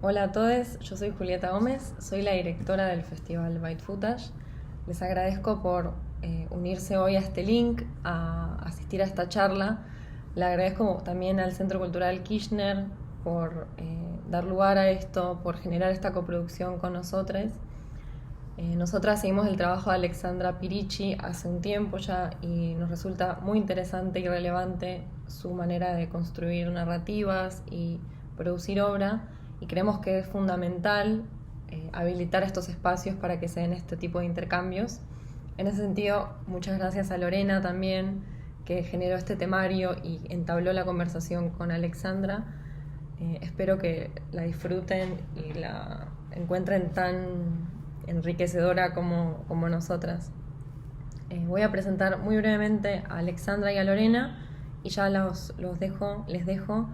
Hola a todos, yo soy Julieta Gómez, soy la directora del Festival Byte Footage. Les agradezco por unirse hoy a este link, a asistir a esta charla. Le agradezco también al Centro Cultural Kirchner por dar lugar a esto, por generar esta coproducción con nosotros. Nosotras seguimos el trabajo de Alexandra Pirici hace un tiempo ya y nos resulta muy interesante y relevante su manera de construir narrativas y producir obra, y creemos que es fundamental habilitar estos espacios para que se den este tipo de intercambios. En ese sentido, muchas gracias a Lorena también, que generó este temario y entabló la conversación con Alexandra. Espero que la disfruten y la encuentren tan enriquecedora como nosotras. Voy a presentar muy brevemente a Alexandra y a Lorena y ya les dejo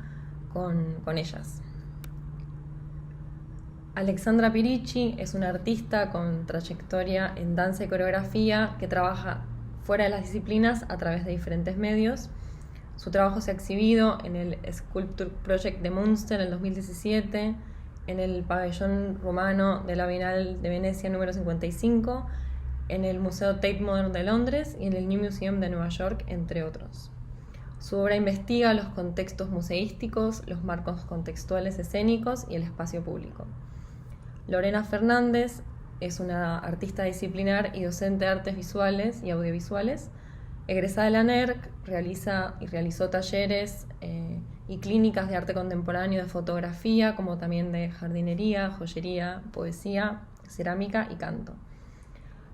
con ellas. Alexandra Pirici es una artista con trayectoria en danza y coreografía que trabaja fuera de las disciplinas a través de diferentes medios. Su trabajo se ha exhibido en el Skulptur Projekte Munster en el 2017, en el Pabellón Rumano de la Bienal de Venecia número 55, en el Museo Tate Modern de Londres y en el New Museum de Nueva York, entre otros. Su obra investiga los contextos museísticos, los marcos contextuales escénicos y el espacio público. Lorena Fernández es una artista disciplinar y docente de artes visuales y audiovisuales. Egresada de la NERC, realizó talleres y clínicas de arte contemporáneo, de fotografía, como también de jardinería, joyería, poesía, cerámica y canto.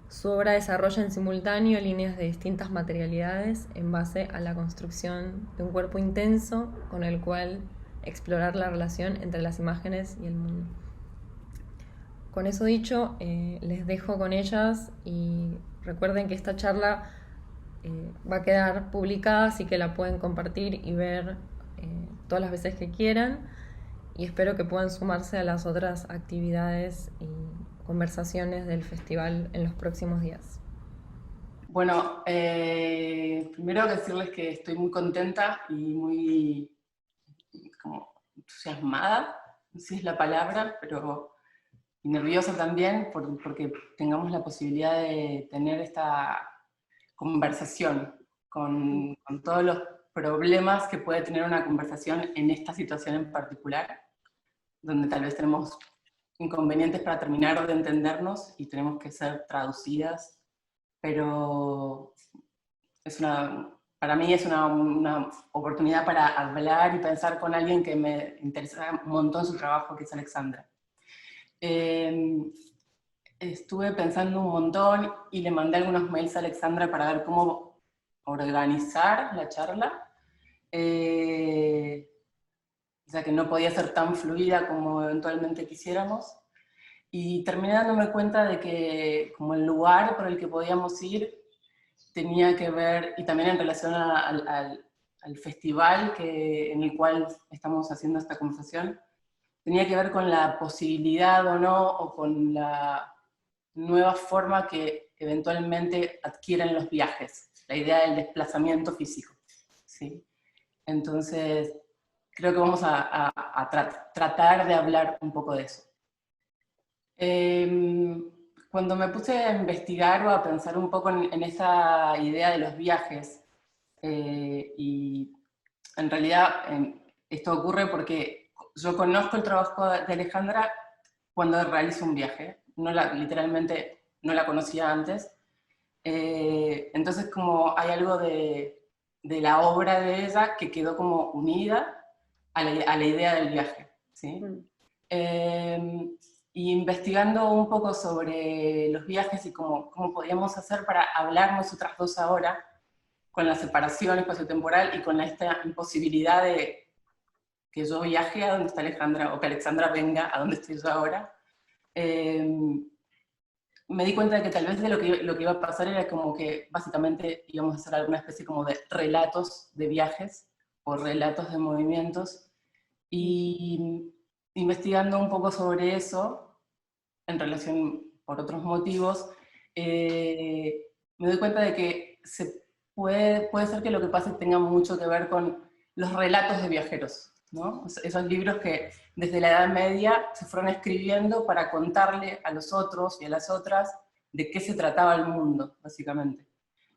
Su obra desarrolla en simultáneo líneas de distintas materialidades en base a la construcción de un cuerpo intenso con el cual explorar la relación entre las imágenes y el mundo. Con eso dicho, les dejo con ellas y recuerden que esta charla va a quedar publicada, así que la pueden compartir y ver todas las veces que quieran, y espero que puedan sumarse a las otras actividades y conversaciones del festival en los próximos días. Bueno, primero decirles que estoy muy contenta y muy como entusiasmada, no sé si es la palabra, pero nerviosa también porque tengamos la posibilidad de tener esta conversación con todos los problemas que puede tener una conversación en esta situación en particular, donde tal vez tenemos inconvenientes para terminar de entendernos y tenemos que ser traducidas, pero para mí es una oportunidad para hablar y pensar con alguien que me interesa un montón su trabajo, que es Alexandra. Estuve pensando un montón y le mandé algunos mails a Alexandra para ver cómo organizar la charla. O sea que no podía ser tan fluida como eventualmente quisiéramos. Y terminé dándome cuenta de que como el lugar por el que podíamos ir tenía que ver, y también en relación al festival en el cual estamos haciendo esta conversación, tenía que ver con la posibilidad o no, o con la nueva forma que eventualmente adquieren los viajes, la idea del desplazamiento físico, ¿sí? Entonces, creo que vamos a tratar de hablar un poco de eso. Cuando me puse a investigar o a pensar un poco en esa idea de los viajes, y en realidad esto ocurre porque yo conozco el trabajo de Alejandra cuando realizo un viaje, literalmente no la conocía antes, entonces como hay algo de la obra de ella que quedó como unida a la idea del viaje, ¿sí? Y investigando un poco sobre los viajes y cómo podíamos hacer para hablar nosotras dos ahora, con la separación espaciotemporal y con esta imposibilidad de que yo viaje a donde está Alejandra, o que Alexandra venga a donde estoy yo ahora, me di cuenta de que tal vez de lo que iba a pasar era como que básicamente íbamos a hacer alguna especie como de relatos de viajes, o relatos de movimientos, y investigando un poco sobre eso, en relación por otros motivos, me doy cuenta de que puede ser que lo que pase tenga mucho que ver con los relatos de viajeros, ¿no? Esos libros que desde la Edad Media se fueron escribiendo para contarle a los otros y a las otras de qué se trataba el mundo, básicamente.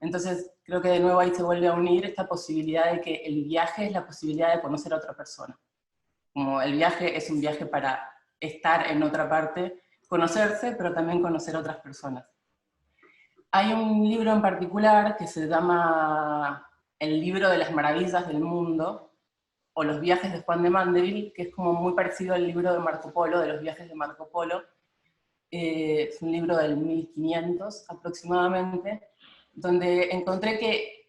Entonces, creo que de nuevo ahí se vuelve a unir esta posibilidad de que el viaje es la posibilidad de conocer a otra persona. Como el viaje es un viaje para estar en otra parte, conocerse, pero también conocer a otras personas. Hay un libro en particular que se llama El libro de las maravillas del mundo, o Los viajes de Juan de Mandeville, que es como muy parecido al libro de Marco Polo, de los viajes de Marco Polo. Es un libro del 1500 aproximadamente, donde encontré que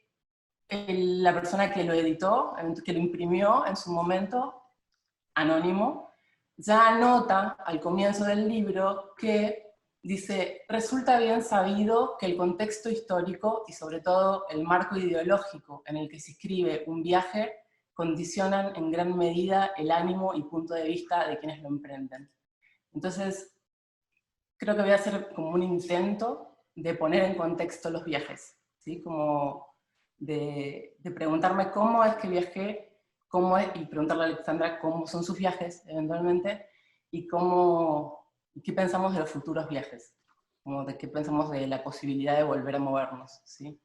la persona que lo editó, que lo imprimió en su momento, anónimo, ya anota al comienzo del libro que dice: resulta bien sabido que el contexto histórico y sobre todo el marco ideológico en el que se escribe un viaje condicionan en gran medida el ánimo y punto de vista de quienes lo emprenden. Entonces, creo que voy a hacer como un intento de poner en contexto los viajes, ¿sí? Como de preguntarme cómo es que viajé, cómo es, y preguntarle a Alexandra cómo son sus viajes, eventualmente, y qué pensamos de los futuros viajes, como de qué pensamos de la posibilidad de volver a movernos, ¿sí?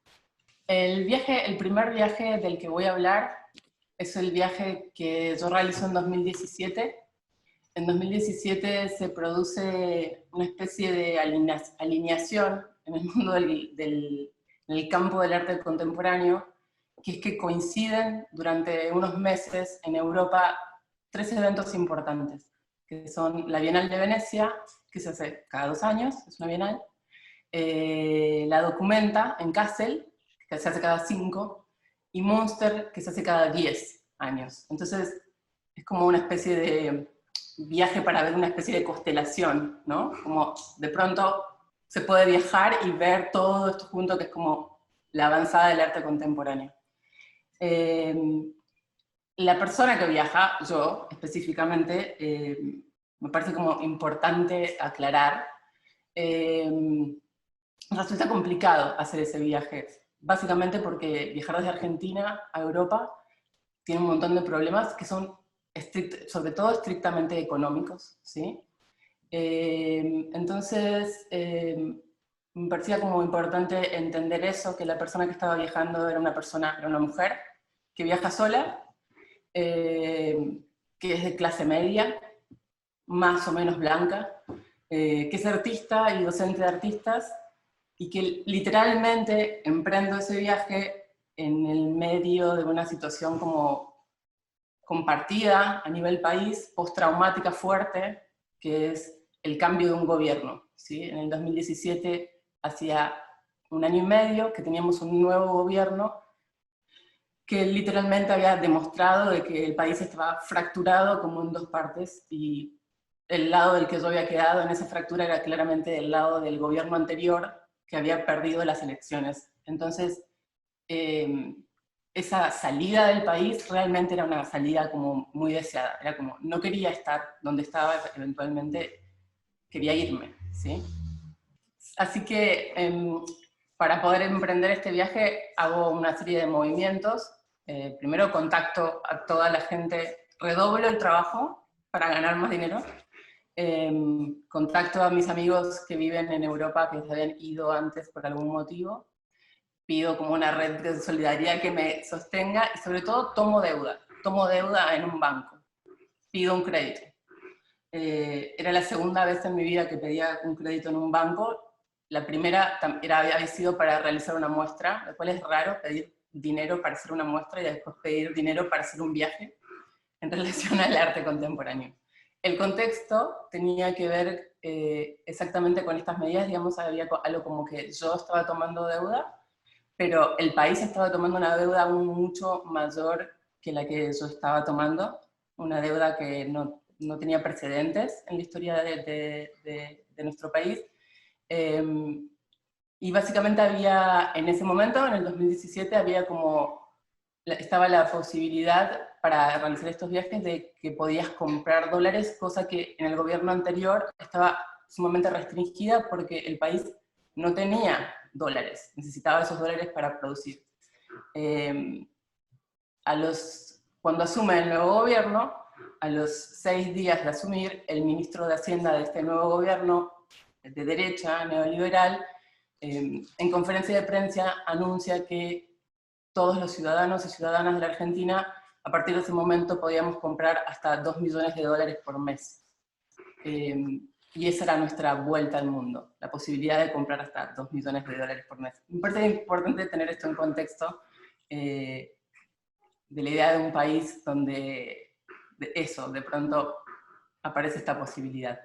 El primer viaje del que voy a hablar es el viaje que yo realizo en 2017. En 2017 se produce una especie de alineación en el mundo en el campo del arte contemporáneo, que es que coinciden durante unos meses en Europa 3 eventos importantes, que son la Bienal de Venecia, que se hace cada 2 años, es una bienal, la Documenta en Kassel, que se hace cada 5, y Munster, que se hace cada 10 años. Entonces, es como una especie de viaje para ver una especie de constelación, ¿no? Como de pronto se puede viajar y ver todo esto junto, que es como la avanzada del arte contemporáneo. La persona que viaja, yo específicamente, me parece como importante aclarar, resulta complicado hacer ese viaje, básicamente porque viajar desde Argentina a Europa tiene un montón de problemas que son sobre todo estrictamente económicos, ¿sí? Entonces, me parecía como importante entender eso, que la persona que estaba viajando era una mujer que viaja sola, que es de clase media, más o menos blanca, que es artista y docente de artistas, y que literalmente emprendo ese viaje en el medio de una situación como compartida a nivel país, postraumática fuerte, que es el cambio de un gobierno, ¿sí? En el 2017, hacía 1 año y medio, que teníamos un nuevo gobierno que literalmente había demostrado de que el país estaba fracturado como en 2 partes, y el lado del que yo había quedado en esa fractura era claramente el lado del gobierno anterior, que había perdido las elecciones. Entonces, esa salida del país realmente era una salida como muy deseada, era como, no quería estar donde estaba, eventualmente quería irme, ¿sí? Así que para poder emprender este viaje hago una serie de movimientos. Primero contacto a toda la gente, redoblo el trabajo para ganar más dinero. Contacto a mis amigos que viven en Europa, que se habían ido antes por algún motivo. Pido como una red de solidaridad que me sostenga, y sobre todo tomo deuda en un banco, pido un crédito. Era la segunda vez en mi vida que pedía un crédito en un banco. La primera había sido para realizar una muestra, lo cual es raro, pedir dinero para hacer una muestra y después pedir dinero para hacer un viaje en relación al arte contemporáneo. El contexto tenía que ver exactamente con estas medidas, digamos, había algo como que yo estaba tomando deuda, pero el país estaba tomando una deuda aún mucho mayor que la que yo estaba tomando, una deuda que no tenía precedentes en la historia de nuestro país. Y básicamente había, en ese momento, en el 2017, estaba la posibilidad para realizar estos viajes de que podías comprar dólares, cosa que en el gobierno anterior estaba sumamente restringida porque el país no tenía dólares, necesitaba esos dólares para producir. A los Cuando asume el nuevo gobierno, a los 6 días de asumir, el ministro de Hacienda de este nuevo gobierno, de derecha, neoliberal, en conferencia de prensa anuncia que todos los ciudadanos y ciudadanas de la Argentina, a partir de ese momento podíamos comprar hasta $2 millones por mes. Y esa era nuestra vuelta al mundo, la posibilidad de comprar hasta $2 millones por mes. Me parece importante tener esto en contexto de la idea de un país donde de pronto aparece esta posibilidad.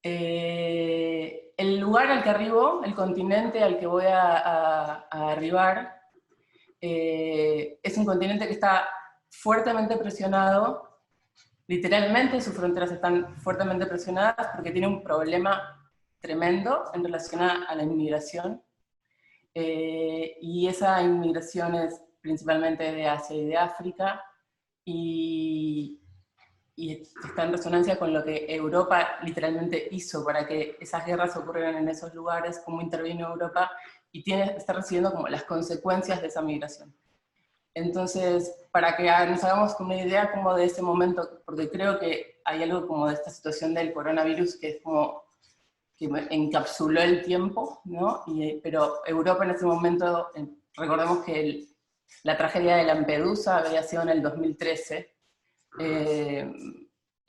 El lugar al que arribo, el continente al que voy a arribar, es un continente que está fuertemente presionado. Literalmente sus fronteras están fuertemente presionadas porque tiene un problema tremendo en relación a la inmigración. Y esa inmigración es principalmente de Asia y de África, y está en resonancia con lo que Europa literalmente hizo para que esas guerras ocurrieran en esos lugares, cómo intervino Europa, y está recibiendo como las consecuencias de esa migración. Entonces, para que nos hagamos una idea como de ese momento, porque creo que hay algo como de esta situación del coronavirus que es como que encapsuló el tiempo, ¿no? Pero Europa en ese momento, recordemos que la tragedia de Lampedusa había sido en el 2013,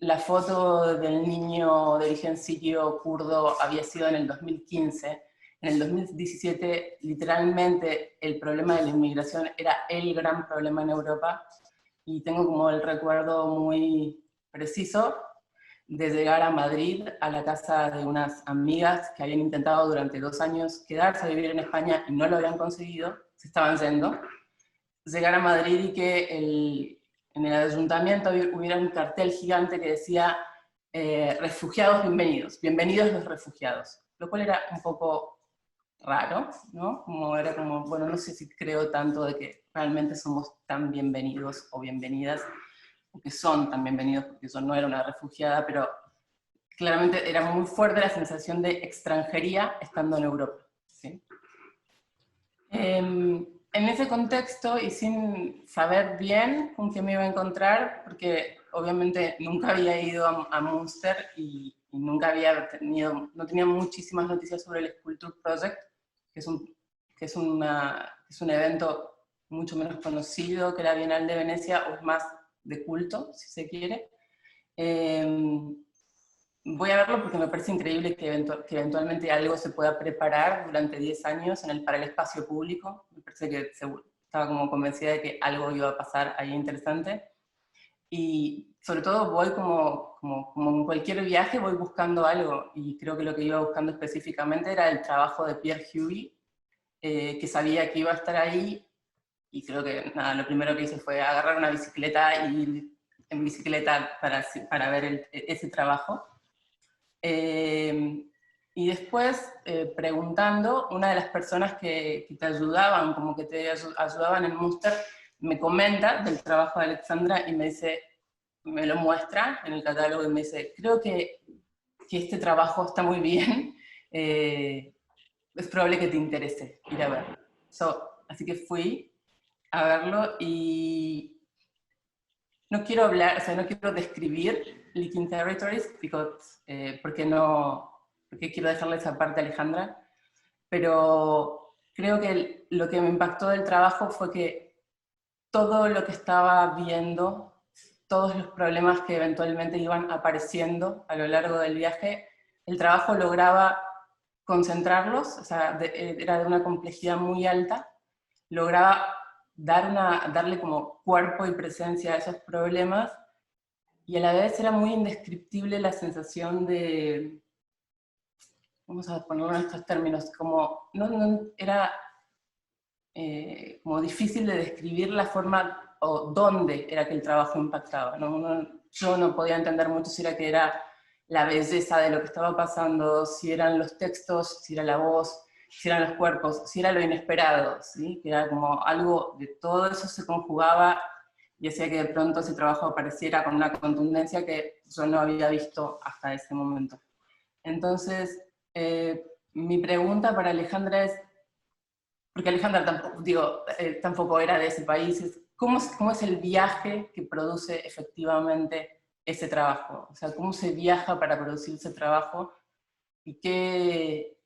la foto del niño de origen sirio kurdo había sido en el 2015, en el 2017 literalmente el problema de la inmigración era el gran problema en Europa, y tengo como el recuerdo muy preciso de llegar a Madrid, a la casa de unas amigas que habían intentado durante 2 años quedarse a vivir en España y no lo habían conseguido, se estaban yendo. Llegar a Madrid y que en el ayuntamiento hubiera un cartel gigante que decía refugiados bienvenidos, bienvenidos los refugiados, lo cual era un poco raro, ¿no? Era como, bueno, no sé si creo tanto de que realmente somos tan bienvenidos o bienvenidas, que son tan bienvenidos, porque yo no era una refugiada, pero claramente era muy fuerte la sensación de extranjería estando en Europa, ¿sí? En ese contexto, y sin saber bien con qué me iba a encontrar, porque obviamente nunca había ido a Munster y nunca había no tenía muchísimas noticias sobre el Skulptur Project, que es un evento mucho menos conocido que la Bienal de Venecia, o es más de culto, si se quiere. Voy a verlo porque me parece increíble que eventualmente algo se pueda preparar durante 10 años para el espacio público. Me parece que estaba como convencida de que algo iba a pasar ahí interesante. Y sobre todo voy como en cualquier viaje voy buscando algo, y creo que lo que iba buscando específicamente era el trabajo de Pierre Huey, que sabía que iba a estar ahí, y creo que nada, lo primero que hice fue agarrar una bicicleta y ir en bicicleta para ver ese trabajo. Y después, preguntando, una de las personas que te ayudaban, como que te ayudaban en Munster, me comenta del trabajo de Alexandra y me dice, me lo muestra en el catálogo y me dice, creo que este trabajo está muy bien, es probable que te interese ir a verlo. Así que fui a verlo, y no quiero hablar, o sea, no quiero describir Leaking Territories, porque quiero dejarle esa parte a Alejandra, pero creo que lo que me impactó del trabajo fue que todo lo que estaba viendo, todos los problemas que eventualmente iban apareciendo a lo largo del viaje, el trabajo lograba concentrarlos, o sea, era de una complejidad muy alta, lograba darle como cuerpo y presencia a esos problemas, y a la vez era muy indescriptible la sensación de, vamos a ponerlo en estos términos, como era como difícil de describir la forma o dónde era que el trabajo impactaba, ¿no? Yo no podía entender mucho si era que era la belleza de lo que estaba pasando, si eran los textos, si era la voz, si eran los cuerpos, si era lo inesperado, ¿sí? Que era como algo de todo eso se conjugaba y hacía que de pronto ese trabajo apareciera con una contundencia que yo no había visto hasta ese momento. Entonces, mi pregunta para Alejandra es, porque Alejandra tampoco era de ese país, es cómo es el viaje que produce efectivamente ese trabajo. O sea, cómo se viaja para producir ese trabajo y qué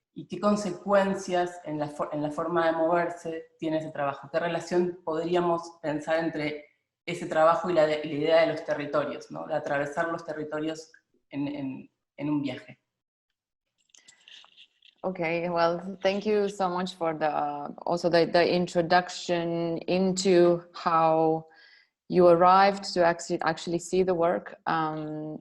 consecuencias en la forma de moverse tiene ese trabajo. ¿Qué relación podríamos pensar entre ese trabajo y la idea de los territorios, ¿no? De atravesar los territorios en un viaje? Okay, well, thank you so much for the also the introduction into how you arrived to actually see the work, and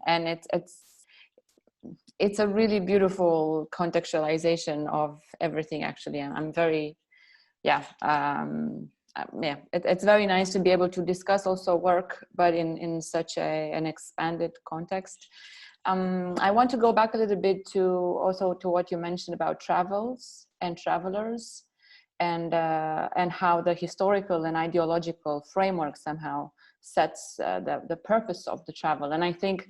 it's a really beautiful contextualization of everything. Actually, I'm very it's very nice to be able to discuss also work, but in such an expanded context. I want to go back a little bit to what you mentioned about travels and travelers, and how the historical and ideological framework somehow sets the purpose of the travel. And I think,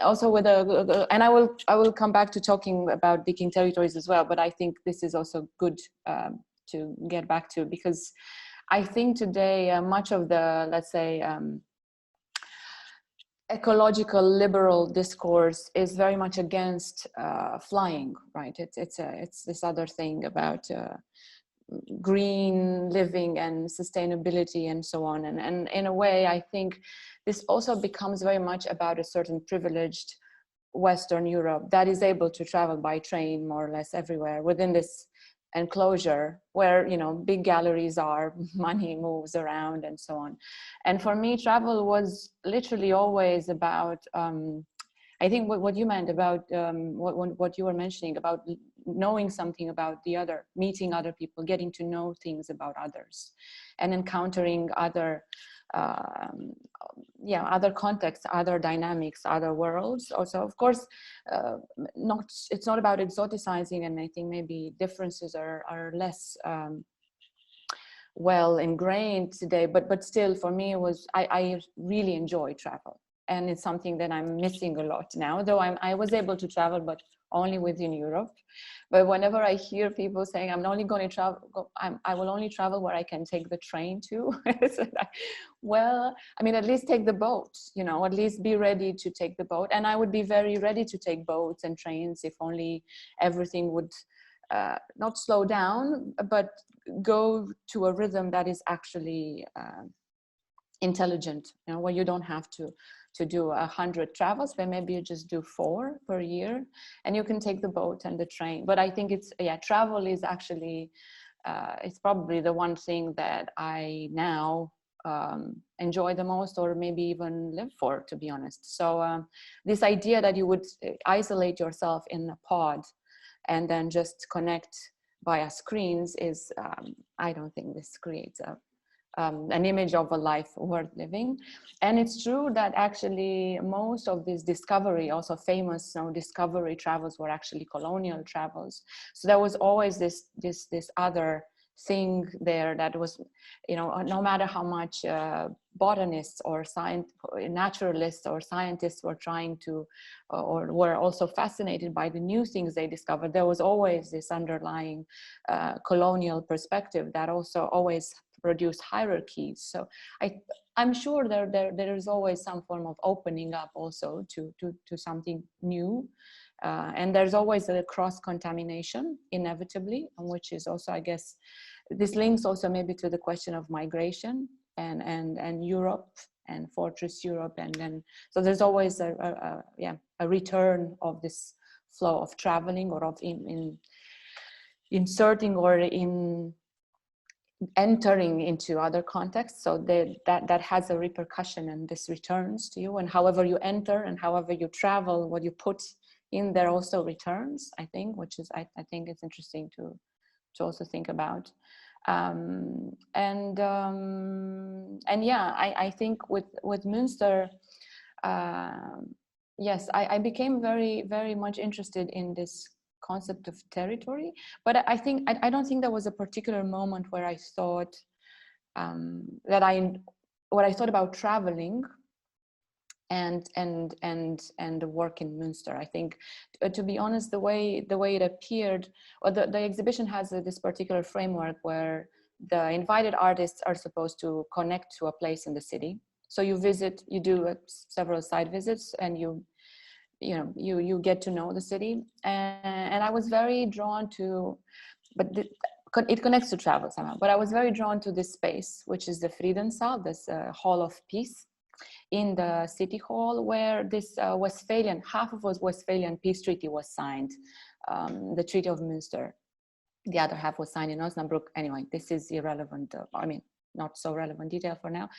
also with and I will come back to talking about digging territories as well, but I think this is also good to get back to, because I think today much of the, let's say, ecological liberal discourse is very much against flying, right? It's this other thing about green living and sustainability and so on, and in a way I think this also becomes very much about a certain privileged Western Europe that is able to travel by train more or less everywhere within this enclosure where, big galleries are, money moves around and so on. And for me, travel was literally always about, I think what you meant about what you were mentioning about knowing something about the other, meeting other people, getting to know things about others, and encountering other other contexts, other dynamics, other worlds. Also, of course, it's not about exoticizing, and I think maybe differences are less well ingrained today, but still for me I really enjoy travel, and it's something that I'm missing a lot now, though I was able to travel, but only within Europe. But whenever I hear people saying I'm only going to travel, I will only travel where I can take the train to, well, I mean, at least take the boat, at least be ready to take the boat. And I would be very ready to take boats and trains if only everything would not slow down, but go to a rhythm that is actually intelligent, where you don't have to do 100 travels, but maybe you just do 4 per year, and you can take the boat and the train. But I think travel is actually it's probably the one thing that I now enjoy the most, or maybe even live for, to be honest. So this idea that you would isolate yourself in a pod and then just connect via screens is I don't think this creates an image of a life worth living. And it's true that actually most of this discovery, also famous discovery travels, were actually colonial travels. So there was always this other thing there that was, no matter how much botanists or naturalists or scientists were trying to, or were also fascinated by the new things they discovered, there was always this underlying colonial perspective that also always produce hierarchies. So I'm sure there is always some form of opening up also to something new, and there's always a cross-contamination inevitably, which is also, I guess, this links also maybe to the question of migration and Europe and Fortress Europe, and then so there's always a return of this flow of traveling, or of inserting or in entering into other contexts. So that has a repercussion, and this returns to you, and however you enter and however you travel, what you put in there also returns, I think, which is I think it's interesting to also think about. And yeah, I think with Munster, yes, I became very, very much interested in this concept of territory, but I think I don't think there was a particular moment where I thought what I thought about traveling and the work in Munster. I think, to be honest, the way it appeared, or the exhibition has this particular framework where the invited artists are supposed to connect to a place in the city. So you visit, you do several site visits, and you get to know the city. And I was very drawn to, but it connects to travel somehow, but I was very drawn to this space, which is the Friedenssaal, this Hall of Peace in the City Hall, where this half of the Westphalian Peace Treaty was signed, the Treaty of Munster. The other half was signed in Osnabrück. Anyway, this is irrelevant. I mean, not so relevant detail for now.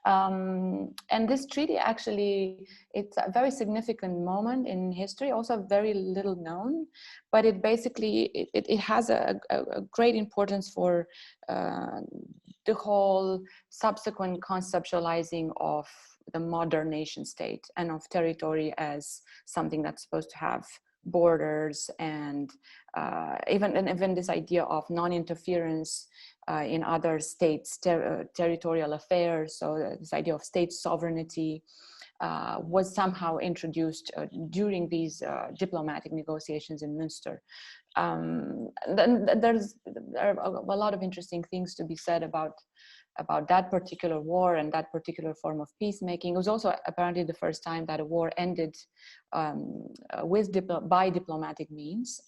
And this treaty actually, it's a very significant moment in history, also very little known, but it basically, it has a great importance for the whole subsequent conceptualizing of the modern nation state and of territory as something that's supposed to have borders, and even this idea of non-interference in other states' territorial affairs. So this idea of state sovereignty was somehow introduced during these diplomatic negotiations in Munster. Then there are a lot of interesting things to be said about that particular war and that particular form of peacemaking. It was also apparently the first time that a war ended by diplomatic means.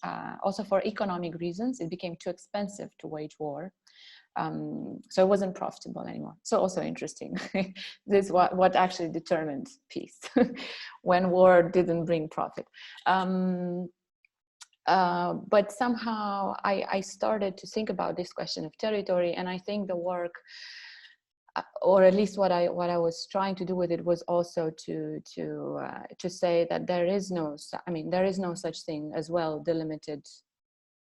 Also for economic reasons, it became too expensive to wage war. So it wasn't profitable anymore. So also interesting. This is what actually determined peace when war didn't bring profit. But somehow I started to think about this question of territory, and I think the work, or at least what I was trying to do with it, was also to say that there is no such thing as well delimited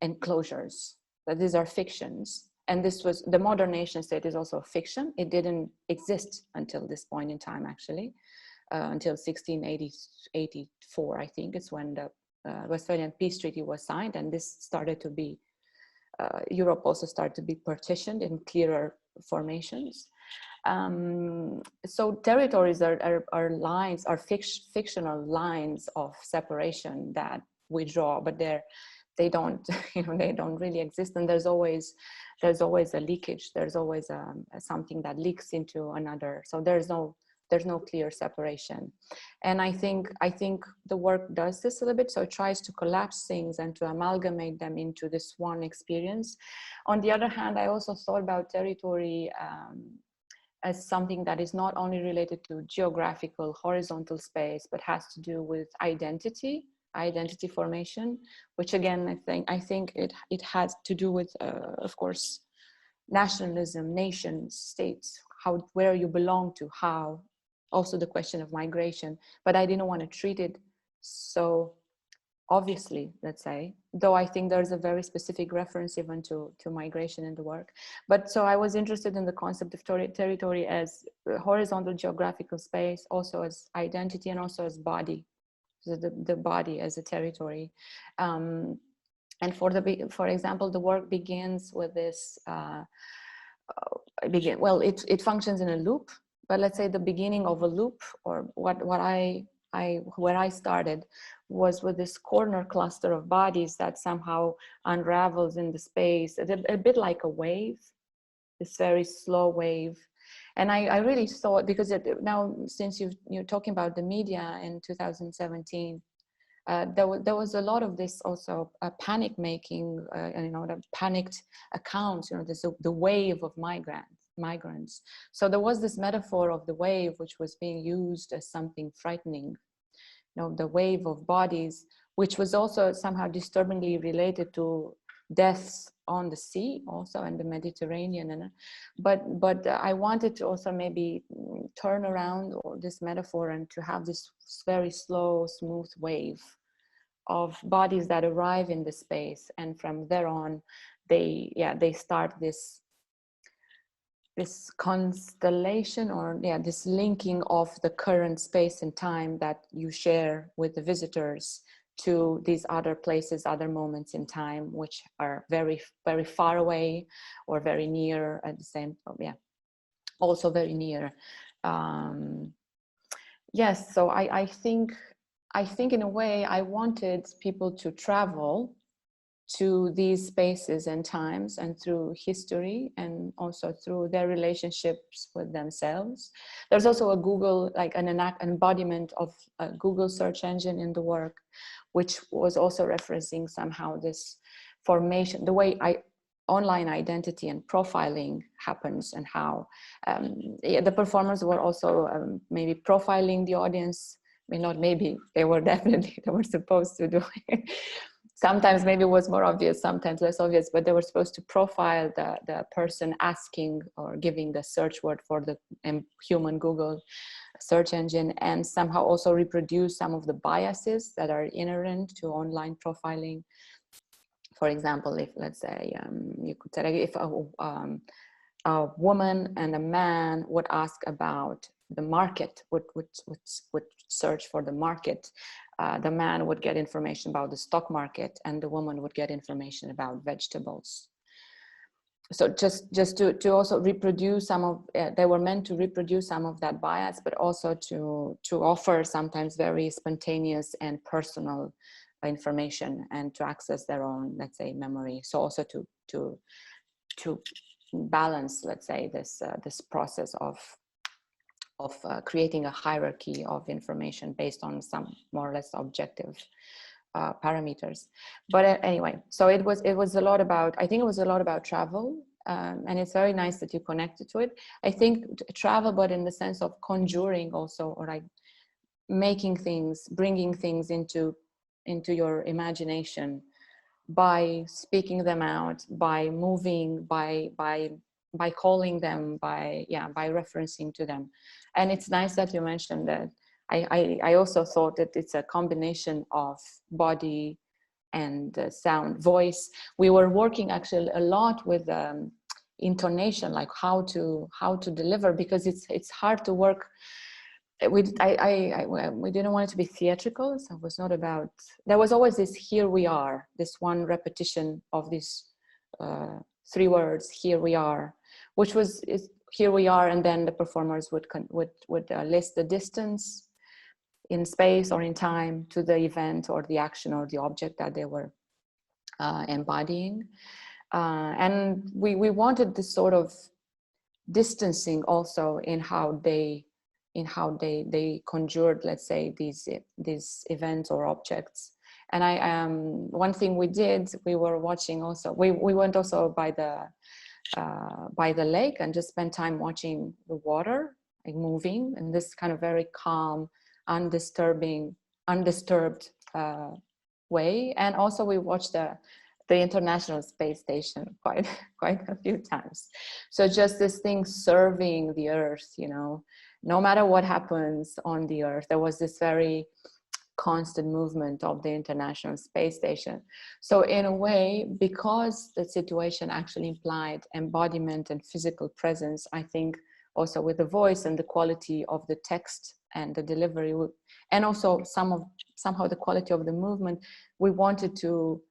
enclosures, that these are fictions. And this was, the modern nation state is also a fiction. It didn't exist until this point in time, actually, until 1684, I think, it's when the Westphalian Peace Treaty was signed, and this started to be, Europe also started to be partitioned in clearer formations. So territories are lines, are fictional lines of separation that we draw, but they don't really exist, and there's always a leakage. There's always something that leaks into another. So there's no clear separation. And I think the work does this a little bit. So it tries to collapse things and to amalgamate them into this one experience. On the other hand, I also thought about territory as something that is not only related to geographical horizontal space, but has to do with identity formation, which again, I think it has to do with, of course, nationalism, nations, states, where you belong to, how, also the question of migration. But I didn't want to treat it so obviously, let's say, though I think there's a very specific reference even to migration in the work. But so I was interested in the concept of territory as horizontal geographical space, also as identity, and also as body. So the body as a territory. And for example, the work begins with this, it functions in a loop, but let's say the beginning of a loop, or where I started was with this corner cluster of bodies that somehow unravels in the space, a bit like a wave, this very slow wave. And I really thought, because now, since you're talking about the media in 2017, there was a lot of this also panic making, the panicked accounts, the wave of migrants. So there was this metaphor of the wave, which was being used as something frightening, the wave of bodies, which was also somehow disturbingly related to deaths on the sea, also in the Mediterranean. But I wanted to also maybe turn around this metaphor and to have this very slow, smooth wave of bodies that arrive in the space, and from there on, they start this constellation, or this linking of the current space and time that you share with the visitors to these other places, other moments in time, which are very, very far away or very near at the same time. Also very near. Yes, so I think in a way I wanted people to travel to these spaces and times, and through history, and also through their relationships with themselves. There's also a Google, like an embodiment of a Google search engine in the work, which was also referencing somehow this formation, the way online identity and profiling happens, and how the performers were also maybe profiling the audience. I mean, not maybe, they were definitely, they were supposed to do it. Sometimes maybe it was more obvious, sometimes less obvious, but they were supposed to profile the person asking or giving the search word for the human Google search engine, and somehow also reproduce some of the biases that are inherent to online profiling. For example, if, let's say, you could say, if a woman and a man would ask about the market, would search for the market, the man would get information about the stock market, and the woman would get information about vegetables. So just to also reproduce some of, they were meant to reproduce some of that bias, but also to offer sometimes very spontaneous and personal information, and to access their own, let's say, memory. So also to balance, let's say, this process of creating a hierarchy of information based on some more or less objective parameters. But anyway, so it was a lot about, I think it was a lot about travel, and it's very nice that you connected to it. I think travel, but in the sense of conjuring also, or like making things, bringing things into your imagination by speaking them out, by moving, by calling them, by referencing to them. And it's nice that you mentioned that. I also thought that it's a combination of body and sound, voice. We were working actually a lot with intonation, like how to deliver, because it's hard to work. We didn't want it to be theatrical, so it was not about. There was always this "here we are," this one repetition of these 3 words, "here we are," which was "here we are," and then the performers would list the distance in space or in time to the event or the action or the object that they were embodying. And we wanted this sort of distancing also in how they conjured, let's say, these events or objects. And one thing we did, we were watching also, we went also by the lake and just spent time watching the water, like moving in this kind of very calm, undisturbed way. And also we watched the International Space Station quite a few times. So just this thing serving the Earth, you know, no matter what happens on the Earth, there was this very constant movement of the International Space Station. So in a way, because the situation actually implied embodiment and physical presence, I think also with the voice and the quality of the text and the delivery, and also somehow the quality of the movement, we wanted to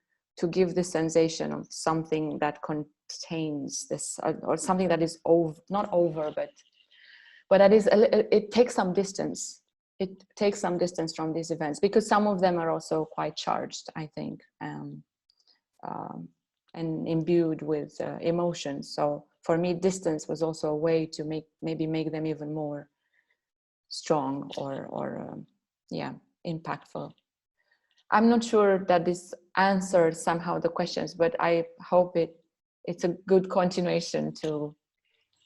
give the sensation of something that contains this, or something that is not over, but that is it takes some distance. It takes some distance from these events, because some of them are also quite charged, I think, and imbued with emotions. So for me, distance was also a way to maybe make them even more strong or impactful. I'm not sure that this answered somehow the questions, but I hope it's a good continuation to,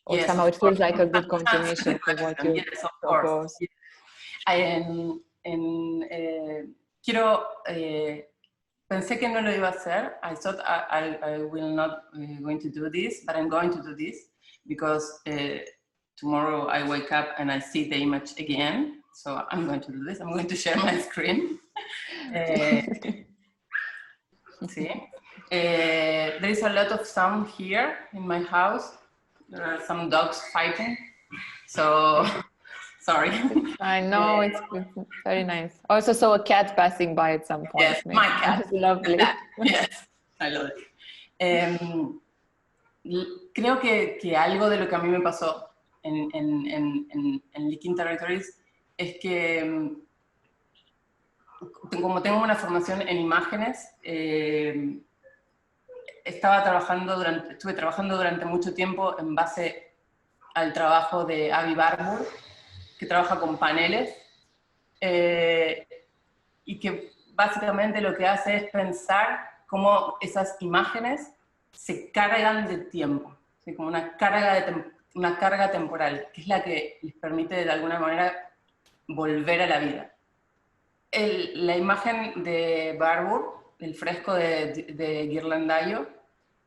or yes, somehow it feels like a good continuation to what you propose. Yes. Pensé que no lo iba a hacer. I thought I will not going to do this, but I'm going to do this because tomorrow I wake up and I see the image again. So I'm going to do this. I'm going to share my screen. See? There is a lot of sound here in my house. There are some dogs fighting. So, sorry. I know, it's very nice. Also saw a cat passing by at some point. Yes, maybe. My cat. That's lovely. Yes, I love it. Creo que algo de lo que a mí me pasó en Leaking Territories es que como tengo una formación en imágenes, estuve trabajando durante mucho tiempo en base al trabajo de Avi Barbour, que trabaja con paneles, y que básicamente lo que hace es pensar cómo esas imágenes se cargan de tiempo, ¿sí? Como una carga temporal, que es la que les permite de alguna manera volver a la vida. La imagen de Barbour, el fresco de Ghirlandaio,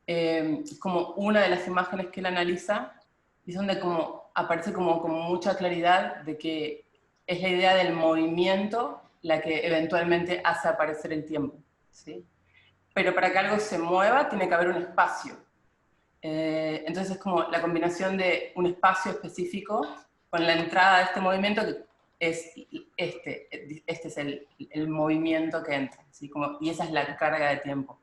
es como una de las imágenes que él analiza, y es donde aparece como con mucha claridad de que es la idea del movimiento la que eventualmente hace aparecer el tiempo, ¿sí? Pero para que algo se mueva tiene que haber un espacio. Entonces es como la combinación de un espacio específico con la entrada de este movimiento, que es este es el movimiento que entra, ¿sí? Y esa es la carga de tiempo.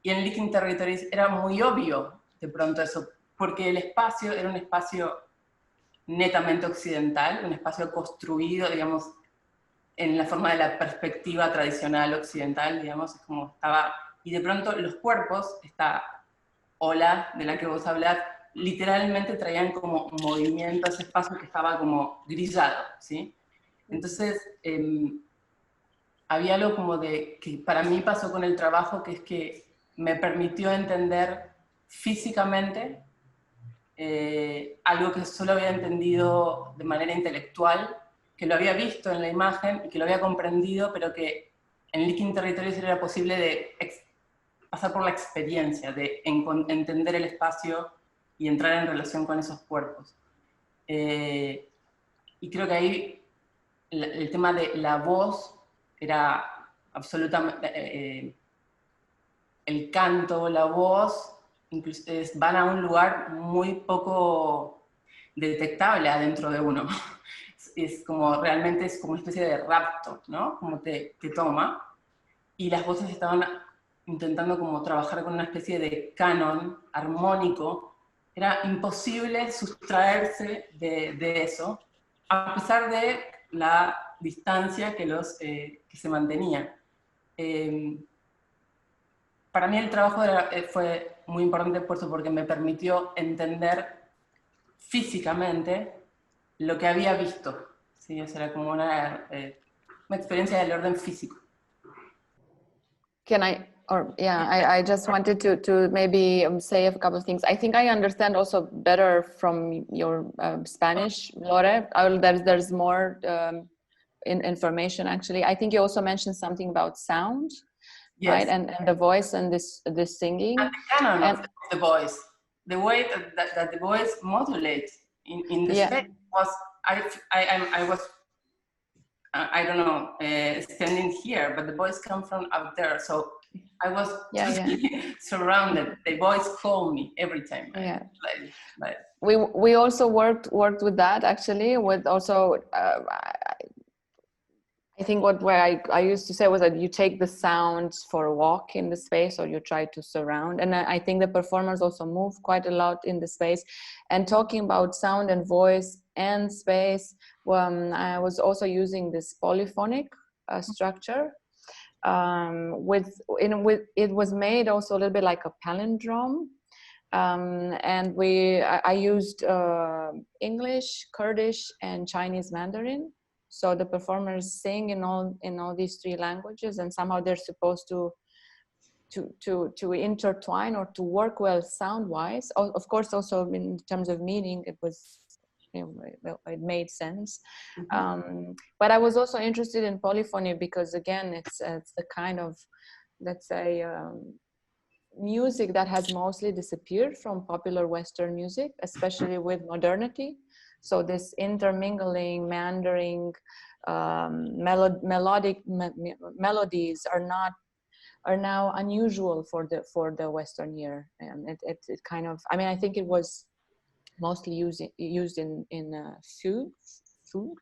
Y en Leaking Territories era muy obvio de pronto eso, porque el espacio era un espacio netamente occidental, un espacio construido, digamos, en la forma de la perspectiva tradicional occidental, digamos, es como estaba, y de pronto los cuerpos, esta ola de la que vos hablás, literalmente traían como movimiento a ese espacio que estaba como grillado, ¿sí? Entonces, había algo como que para mí pasó con el trabajo, que es que me permitió entender físicamente algo que solo había entendido de manera intelectual, que lo había visto en la imagen y que lo había comprendido, pero que en Leaking Territories era posible de pasar por la experiencia, de entender el espacio y entrar en relación con esos cuerpos. Y creo que ahí el tema de la voz era absolutamente... el canto, la voz, incluso van a un lugar muy poco detectable adentro de uno. Es como, realmente es como una especie de rapto, ¿no? Como te toma. Y las voces estaban intentando como trabajar con una especie de canon armónico. Era imposible sustraerse de eso, a pesar de la distancia que se mantenía. Para mí el trabajo fue muy importante por eso, porque me permitió entender físicamente lo que había visto. ¿Sí? O sea, era como una experiencia del orden físico. Can I, or yeah, I just wanted to maybe say a couple of things. I think I understand also better from your Spanish, Lore. There's more information actually. I think you also mentioned something about sound, yes. Right? And the voice and this singing. And the canon of the voice, the way that the voice modulates in the space was, I was, I don't know, standing here, but the voice comes from out there. So I was surrounded. The voice called me every time. We also worked with that actually. With also, I think what I used to say was that you take the sounds for a walk in the space, or you try to surround. And I think the performers also move quite a lot in the space. And talking about sound and voice and space, I was also using this polyphonic structure. It was made also a little bit like a palindrome. And I used English, Kurdish, and Chinese Mandarin. So the performers sing in all these three languages, and somehow they're supposed to intertwine or to work well sound-wise. Of course, also in terms of meaning, it was, it made sense. Mm-hmm. But I was also interested in polyphony because, again, it's the kind of, let's say, music that has mostly disappeared from popular Western music, especially with modernity. So this intermingling, meandering, melodic melodies are now unusual for the Western ear, and it kind of, I mean, I think it was mostly used in fugues, or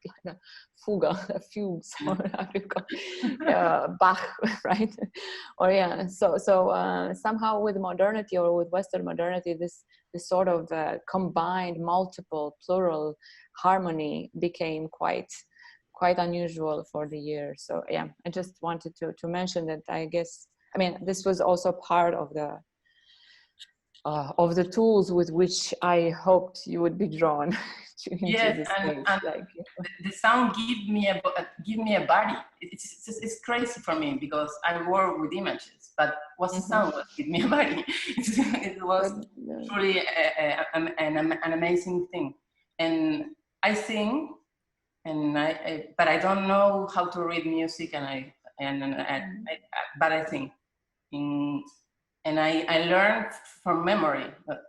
Bach, right? Or so somehow with modernity, or with Western modernity, this sort of combined multiple plural harmony became quite unusual for the year. So I just wanted to mention that. I guess, I mean, this was also part of the of the tools with which I hoped you would be drawn into Yes, this and space. Like, the sound give me a body. It's crazy for me because I work with images, but what's the sound? What give me a body? It was truly an amazing thing. And I sing, and but I don't know how to read music, but I think. And I learned from memory.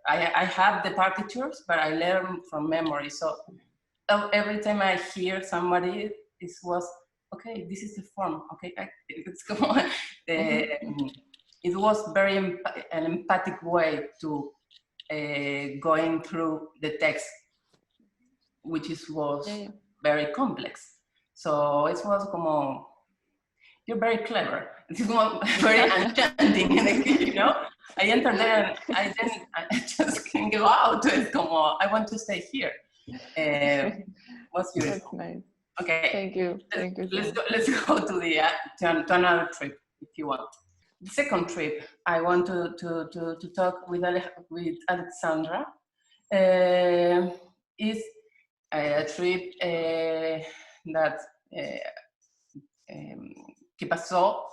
I have the partitures, but I learn from memory. So every time I hear somebody, it was, okay, this is the form. Okay, it's it was very an empathic way to going through the text, which was very complex. So it was como, you're very clever. It's very enchanting, you know? I entered there and I just can't go out. It's como, I want to stay here. What's beautiful? That's nice. Okay. Thank you. Thank you. Let's go to another trip if you want. The second trip I want to talk with Alexandra is a trip that que pasó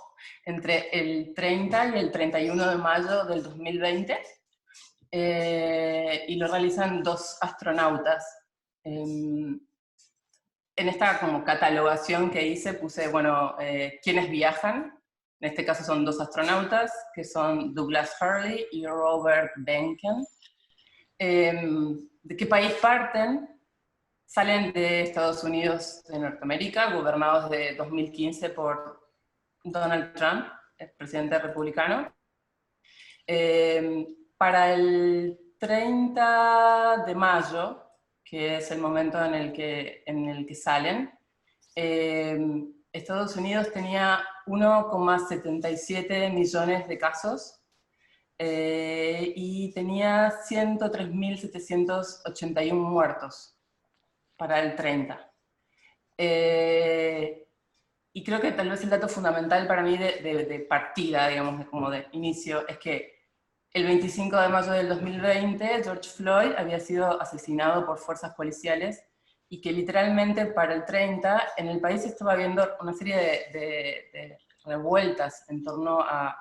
entre el 30 y el 31 de mayo del 2020 y lo realizan dos astronautas. En esta como catalogación que hice puse, bueno, ¿quiénes viajan? En este caso son dos astronautas, que son Douglas Hurley y Robert Behnken. ¿De qué país parten? Salen de Estados Unidos de Norteamérica, gobernados desde 2015 por Donald Trump, el presidente republicano. Para el 30 de mayo, que es el momento en el que salen, Estados Unidos tenía 1,77 millones de casos y tenía 103.781 muertos para el 30. Y creo que tal vez el dato fundamental para mí de partida, digamos, como de inicio, es que el 25 de mayo del 2020 George Floyd había sido asesinado por fuerzas policiales y que literalmente para el 30 en el país estaba habiendo una serie de revueltas en torno a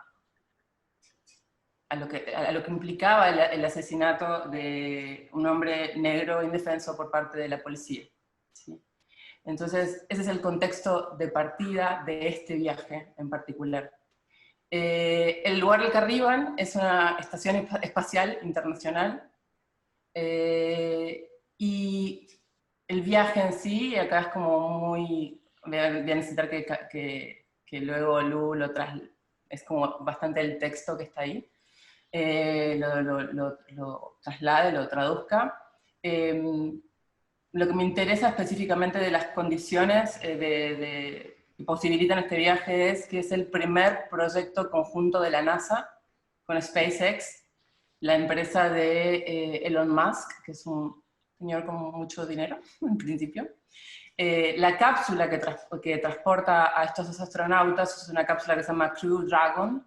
lo que implicaba el asesinato de un hombre negro indefenso por parte de la policía. ¿Sí? Entonces, ese es el contexto de partida de este viaje en particular. El lugar al que arriban es una estación espacial internacional y el viaje en sí, acá es como muy, voy a necesitar que luego Lu es como bastante el texto que está ahí, lo traslade, lo traduzca. Lo que me interesa específicamente de las condiciones que posibilitan este viaje es que es el primer proyecto conjunto de la NASA con SpaceX, la empresa de Elon Musk, que es un señor con mucho dinero, en principio. La cápsula que transporta a estos dos astronautas es una cápsula que se llama Crew Dragon,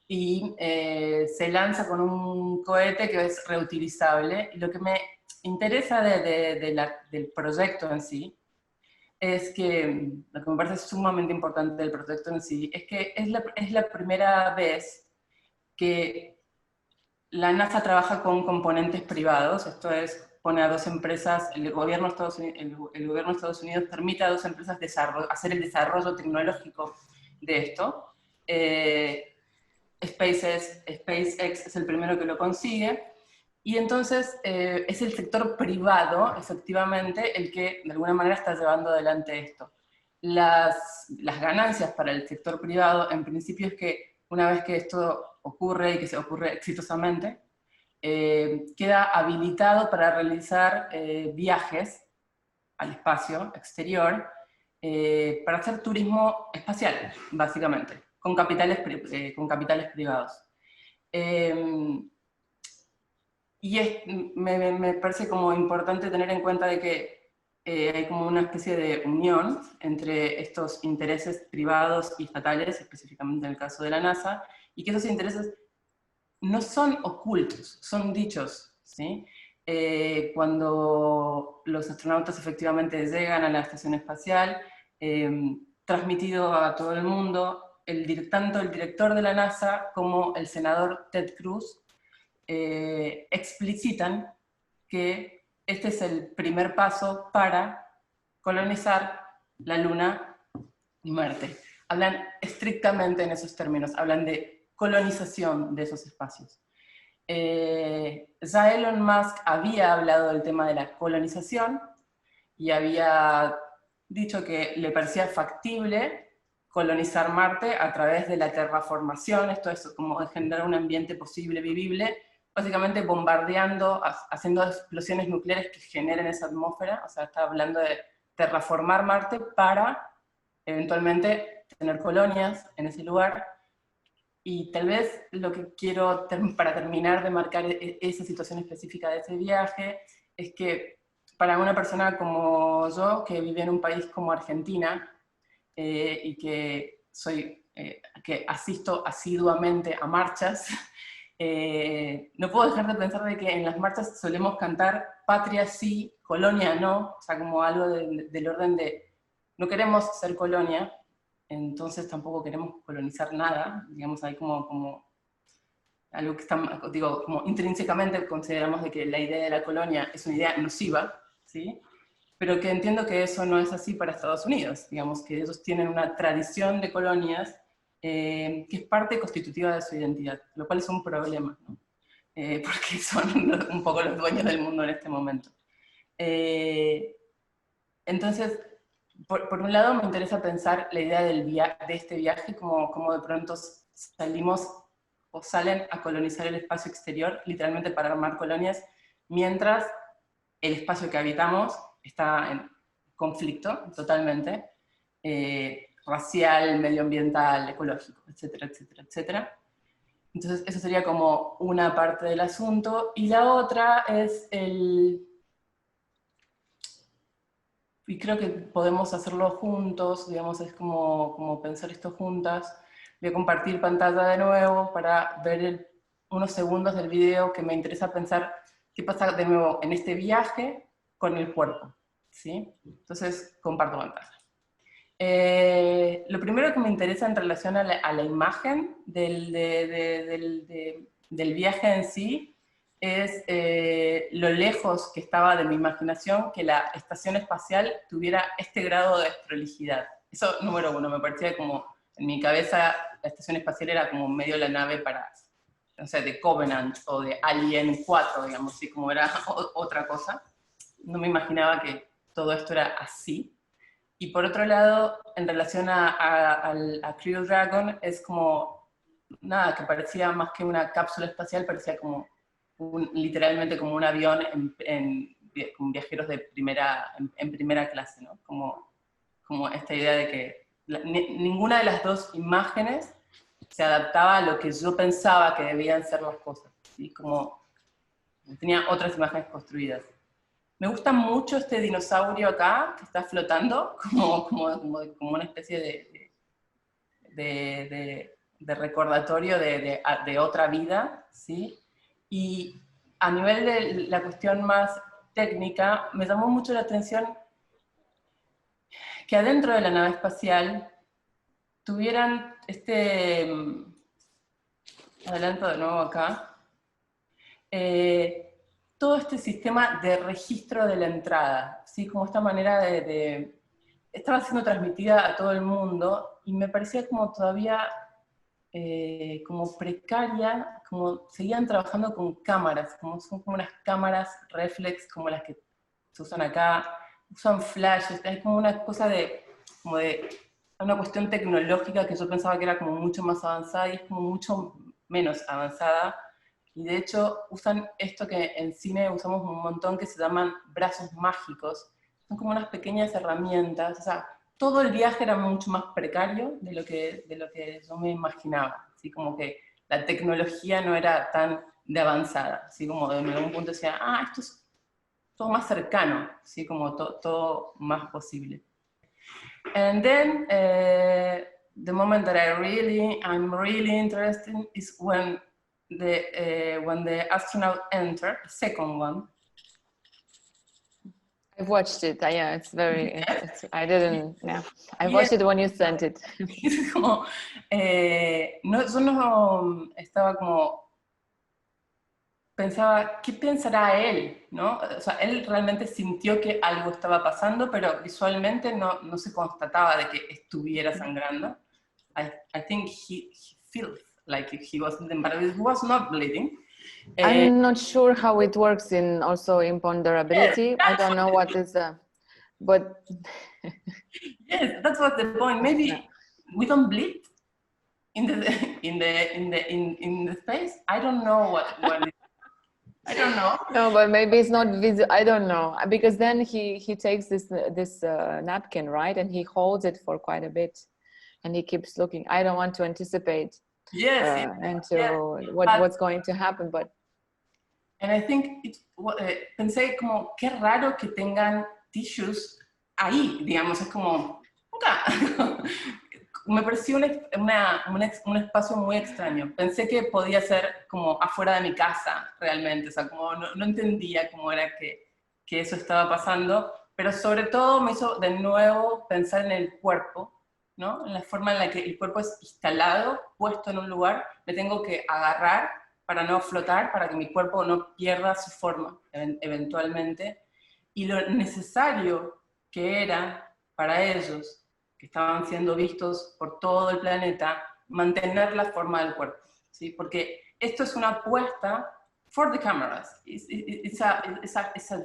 y se lanza con un cohete que es reutilizable. Y lo que me interesa del proyecto en sí es que, lo que me parece sumamente importante del proyecto en sí, es que es la primera vez que la NASA trabaja con componentes privados. Esto es, pone a dos empresas, el gobierno de Estados Unidos permite a dos empresas hacer el desarrollo tecnológico de esto. SpaceX es el primero que lo consigue, y entonces es el sector privado, efectivamente, el que de alguna manera está llevando adelante esto. Las ganancias para el sector privado, en principio, es que una vez que esto ocurre y que se ocurre exitosamente, queda habilitado para realizar viajes al espacio exterior, para hacer turismo espacial, básicamente, con capitales privados. Y me parece como importante tener en cuenta de que hay como una especie de unión entre estos intereses privados y estatales, específicamente en el caso de la NASA, y que esos intereses no son ocultos, son dichos, ¿sí? Cuando los astronautas efectivamente llegan a la estación espacial, transmitido a todo el mundo, tanto el director de la NASA como el senador Ted Cruz explicitan que este es el primer paso para colonizar la Luna y Marte. Hablan estrictamente en esos términos, hablan de colonización de esos espacios. Ya Elon Musk había hablado del tema de la colonización y había dicho que le parecía factible colonizar Marte a través de la terraformación, esto es como generar un ambiente posible, vivible, básicamente bombardeando, haciendo explosiones nucleares que generen esa atmósfera, o sea, está hablando de terraformar Marte para eventualmente tener colonias en ese lugar. Y tal vez lo que quiero, para terminar de marcar esa situación específica de ese viaje, es que para una persona como yo, que vive en un país como Argentina, y que que asisto asiduamente a marchas, no puedo dejar de pensar de que en las marchas solemos cantar patria sí, colonia no, o sea, como algo del orden de no queremos ser colonia, entonces tampoco queremos colonizar nada, digamos, hay como algo que está, digo, como intrínsecamente consideramos de que la idea de la colonia es una idea nociva, ¿sí? Pero que entiendo que eso no es así para Estados Unidos, digamos, que ellos tienen una tradición de colonias que es parte constitutiva de su identidad, lo cual es un problema, ¿no? Porque son un poco los dueños del mundo en este momento. Entonces, por un lado me interesa pensar la idea de este viaje, como de pronto salimos o salen a colonizar el espacio exterior, literalmente para armar colonias, mientras el espacio que habitamos está en conflicto totalmente, racial, medioambiental, ecológico, etcétera, etcétera, etcétera. Entonces eso sería como una parte del asunto, y la otra es y creo que podemos hacerlo juntos, digamos, es como pensar esto juntas. Voy a compartir pantalla de nuevo para ver unos segundos del video que me interesa pensar qué pasa de nuevo en este viaje con el cuerpo, ¿sí? Entonces, comparto pantalla. Lo primero que me interesa en relación a la imagen del viaje en sí es lo lejos que estaba de mi imaginación que la estación espacial tuviera este grado de desprolijidad. Eso, número uno, me parecía como, en mi cabeza, la estación espacial era como medio la nave para, no sé, de Covenant o de Alien 4, digamos, así como era otra cosa. No me imaginaba que todo esto era así. Y por otro lado, en relación a Crew Dragon, es como, nada, que parecía más que una cápsula espacial, parecía como literalmente como un avión con viajeros de en primera clase, ¿no? Como esta idea de que ninguna de las dos imágenes se adaptaba a lo que yo pensaba que debían ser las cosas, ¿sí? Como tenía otras imágenes construidas. Me gusta mucho este dinosaurio acá, que está flotando, como una especie de recordatorio de otra vida, ¿sí? Y a nivel de la cuestión más técnica, me llamó mucho la atención que adentro de la nave espacial tuvieran adelanto de nuevo acá, todo este sistema de registro de la entrada, ¿sí? Como esta manera estaba siendo transmitida a todo el mundo, y me parecía como todavía como precaria, como seguían trabajando con cámaras, son como unas cámaras reflex como las que se usan acá, usan flashes, es como una cosa como de una cuestión tecnológica que yo pensaba que era como mucho más avanzada, y es como mucho menos avanzada. Y de hecho usan esto que en cine usamos un montón, que se llaman brazos mágicos. Son como unas pequeñas herramientas. O sea, todo el viaje era mucho más precario de lo que yo me imaginaba. Así como que la tecnología no era tan de avanzada. Así como en algún punto decía, esto es todo más cercano. Así como todo más posible. And then, the moment that I'm really interested is when when the astronaut entered, the second one. I've watched it. Yeah, it's very. I didn't. Yeah, I Yes. watched it when you sent it. Es como, no, yo no estaba como, pensaba, ¿qué pensará él? ¿No? O sea, él realmente sintió que algo estaba pasando, pero visualmente no se constataba de que estuviera sangrando. I think he feels like he was bleeding, but he was not bleeding. I'm not sure how it works in imponderability. Yes, I don't know what is but yes, that's what the point. Maybe we don't bleed in the space. I don't know what I don't know. No, but maybe it's not visible. I don't know, because then he takes this napkin, right, and he holds it for quite a bit, and he keeps looking. I don't want to anticipate what's going to happen, but. And I think pensé como qué raro que tengan tissues ahí, digamos, es como me pareció un espacio muy extraño. Pensé que podía ser como afuera de mi casa realmente, o sea, como no entendía cómo era que eso estaba pasando, pero sobre todo me hizo de nuevo pensar en el cuerpo, ¿no? En la forma en la que el cuerpo es instalado, puesto en un lugar, me tengo que agarrar para no flotar, para que mi cuerpo no pierda su forma eventualmente, y lo necesario que era para ellos, que estaban siendo vistos por todo el planeta, mantener la forma del cuerpo, ¿sí? Porque esto es una apuesta for the cameras. It's a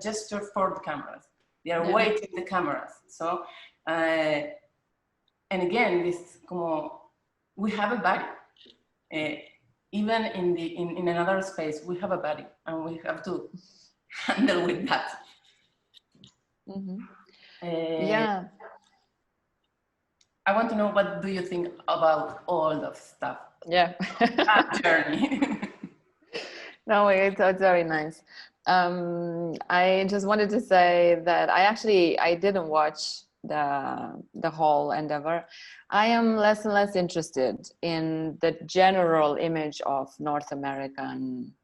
gesture for the cameras. They are waiting the cameras. So, and again, this como we have a body. Even in another space, we have a body, and we have to handle with that. Mm-hmm. Yeah. I want to know, what do you think about all of stuff? Yeah. That journey. No, it's very nice. I just wanted to say that I didn't watch the whole endeavor. I am less and less interested in the general image of North American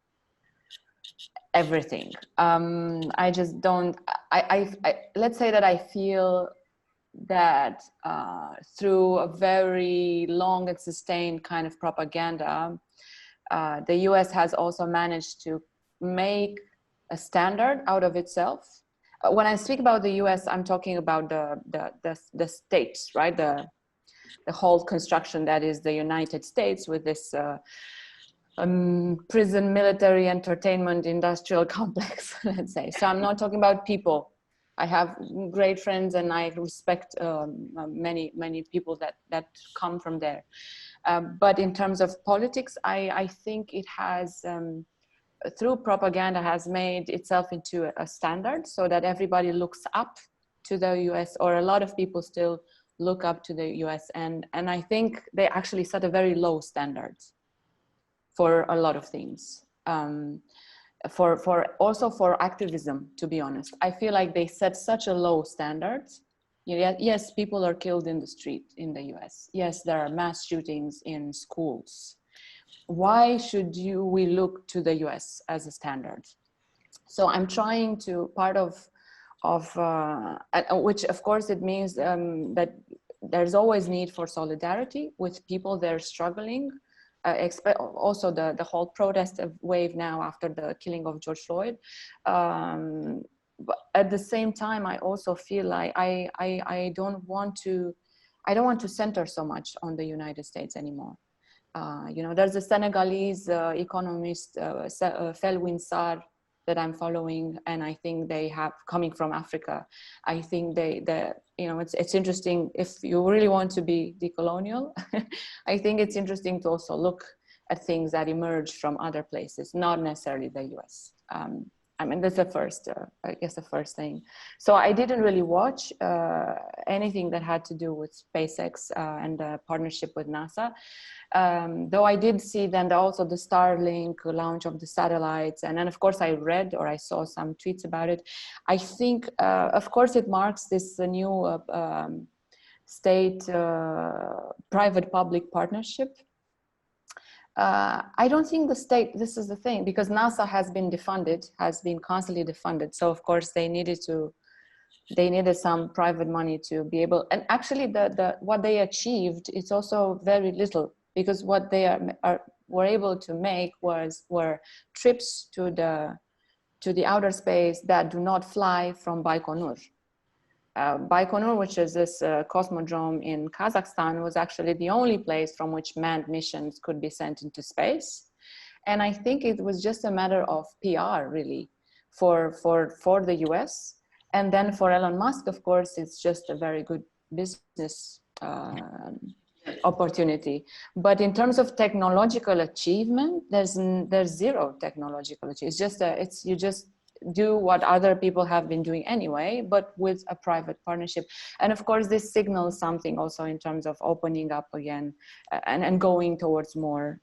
everything. I just don't. I let's say that I feel that through a very long and sustained kind of propaganda, the US has also managed to make a standard out of itself. When I speak about the US, I'm talking about the states, right? The whole construction that is the United States, with this prison, military, entertainment, industrial complex, let's say. So I'm not talking about people. I have great friends, and I respect many people that come from there. But in terms of politics, I think it has, through propaganda, has made itself into a standard, so that everybody looks up to the US, or a lot of people still look up to the US. And I think they actually set a very low standard for a lot of things. Also for activism, to be honest. I feel like they set such a low standard. Yes, people are killed in the street in the US. Yes, there are mass shootings in schools. Why should we look to the US as a standard? So I'm trying to, part of which of course it means that there's always need for solidarity with people that are struggling. Also the whole protest wave now after the killing of George Floyd. But at the same time, I also feel like I don't want to center so much on the United States anymore. There's a Senegalese economist, Felwine Sarr, that I'm following, and I think they have, coming from Africa, I think it's interesting. If you really want to be decolonial, I think it's interesting to also look at things that emerge from other places, not necessarily the US. That's the first thing. So I didn't really watch anything that had to do with SpaceX and the partnership with NASA. Though I did see then also the Starlink launch of the satellites. And then of course I read, or I saw some tweets about it. I think, of course, it marks this new state private public partnership. I don't think the state, this is the thing, because NASA has been defunded, has been constantly defunded. So of course they needed some private money to be able, and actually what they achieved is also very little, because what they were able to make were trips to the outer space that do not fly from Baikonur. Baikonur, which is this cosmodrome in Kazakhstan, was actually the only place from which manned missions could be sent into space. And I think it was just a matter of PR, really, for the US. And then for Elon Musk, of course, it's just a very good business opportunity. But in terms of technological achievement, there's zero technological achievement. It's just you just do what other people have been doing anyway, but with a private partnership. And of course, this signals something also in terms of opening up again and going towards more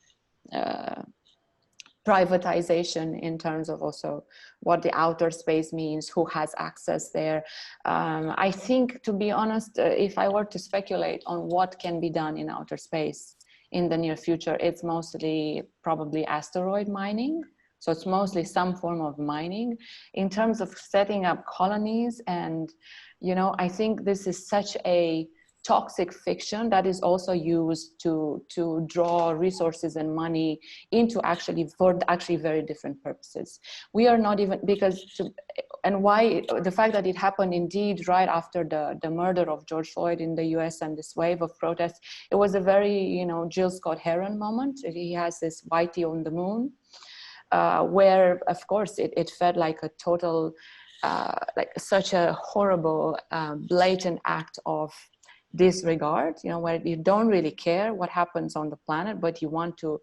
privatization in terms of also what the outer space means, who has access there. I think, to be honest, if I were to speculate on what can be done in outer space in the near future, it's mostly probably asteroid mining. So it's mostly some form of mining. In terms of setting up colonies, and, you know, I think this is such a toxic fiction that is also used to draw resources and money into for very different purposes. We are not even, and why the fact that it happened indeed right after the murder of George Floyd in the US and this wave of protests, it was a very, you know, Jill Scott Heron moment. He has this Whitey on the Moon. Where, of course, it felt like a total, like such a horrible, blatant act of disregard, you know, where you don't really care what happens on the planet, but you want to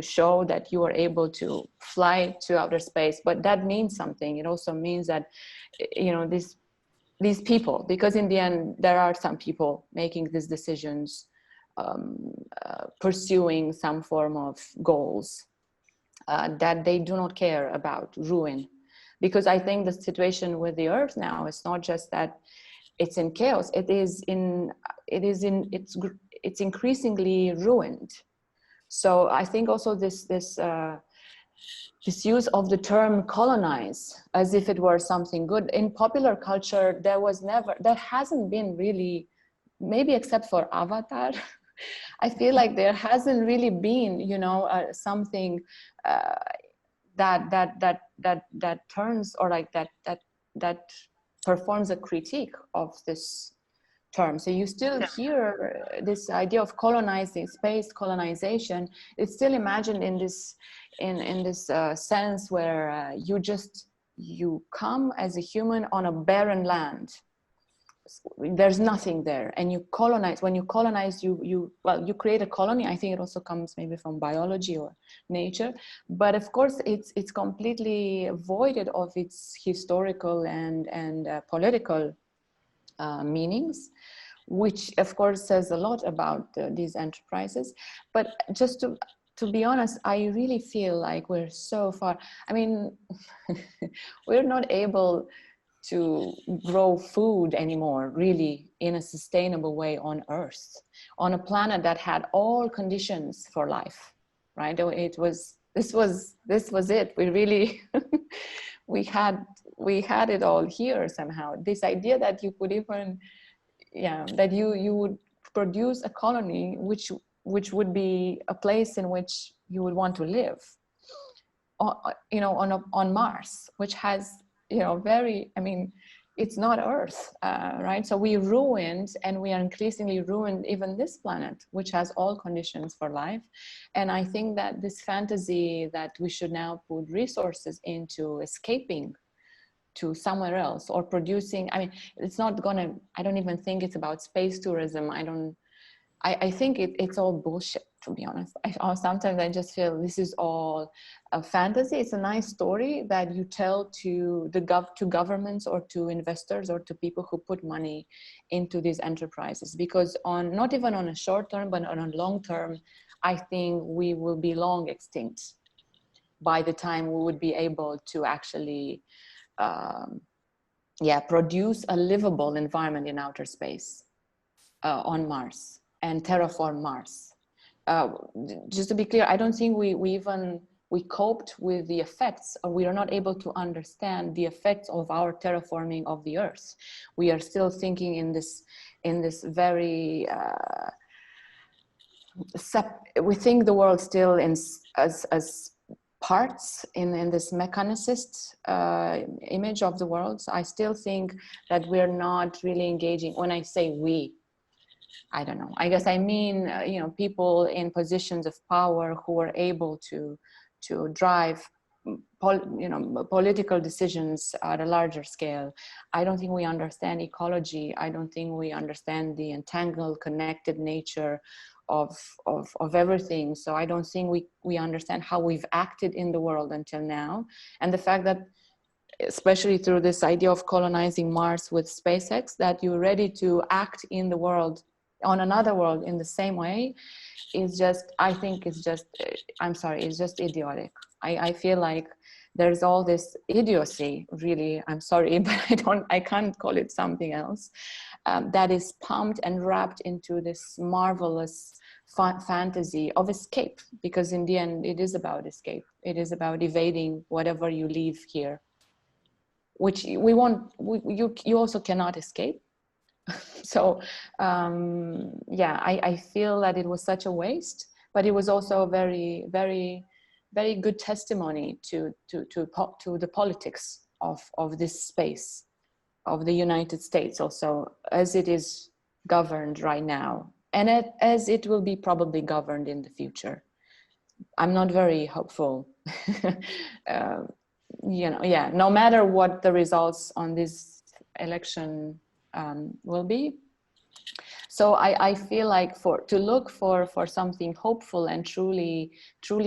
show that you are able to fly to outer space. But that means something. It also means that, you know, these people, because in the end, there are some people making these decisions, pursuing some form of goals. That they do not care about ruin, because I think the situation with the Earth now is not just that it's in chaos; it's increasingly ruined. So I think also this use of the term colonize as if it were something good in popular culture, there hasn't been really, maybe except for Avatar. I feel like there hasn't really been, you know, something that turns, or like that performs a critique of this term. So you still hear this idea of colonizing, space colonization. It's still imagined in this sense where you come as a human on a barren land. There's nothing there, and you colonize. When you colonize, you create a colony. I think it also comes maybe from biology or nature, but of course it's completely voided of its historical and political meanings, which of course says a lot about these enterprises. But just to be honest, I really feel like we're so far. I mean, we're not able to grow food anymore, really, in a sustainable way on Earth, on a planet that had all conditions for life, right? This was it. We really, we had it all here somehow. This idea that you could even, that you would produce a colony which would be a place in which you would want to live, you know, on Mars, which has, you know, it's not Earth, right? So we ruined, and we are increasingly ruined even this planet, which has all conditions for life. And I think that this fantasy that we should now put resources into escaping to somewhere else or producing, I mean, it's not gonna, I don't even think it's about space tourism. I think it's all bullshit, to be honest. Sometimes I just feel this is all a fantasy. It's a nice story that you tell to governments or to investors or to people who put money into these enterprises. Because not even on a short term, but on a long term, I think we will be long extinct by the time we would be able to actually produce a livable environment in outer space on Mars and terraform Mars. just to be clear, I don't think we coped with the effects, or we are not able to understand the effects of our terraforming of the earth. We are still thinking in this very we think the world still as parts in this mechanicist image of the world. So I still think that we're not really engaging. When I say we, I don't know, I guess I mean people in positions of power who are able to drive political decisions at a larger scale. I don't think we understand ecology. I don't think we understand the entangled, connected nature of everything. So I don't think we understand how we've acted in the world until now. And the fact that, especially through this idea of colonizing Mars with SpaceX, that you're ready to act in the world, on another world, in the same way, is just, I think it's just, I'm sorry, it's just idiotic. I feel like there's all this idiocy, really, I'm sorry, but I can't call it something else, that is pumped and wrapped into this marvelous fantasy of escape, because in the end, it is about escape. It is about evading whatever you leave here, which you also cannot escape. So I feel that it was such a waste, but it was also a very, very, very good testimony to the politics of this space, of the United States also, as it is governed right now, and as it will be probably governed in the future. I'm not very hopeful. No matter what the results on this election will be. So I feel like to look for something hopeful and truly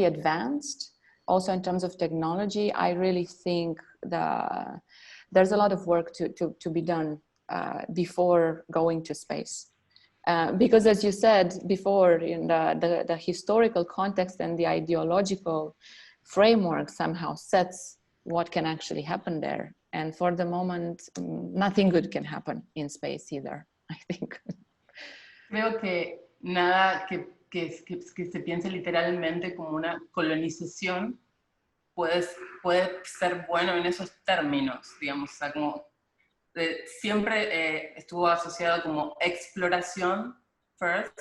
advanced, also in terms of technology, I really think there's a lot of work to be done before going to space. Because as you said before, in the historical context and the ideological framework somehow sets what can actually happen there. And for the moment, nothing good can happen in space either, I think. Creo que nada que se piense literalmente como una colonización puede ser bueno en esos términos, digamos, o sea, como siempre estuvo asociado como exploration first,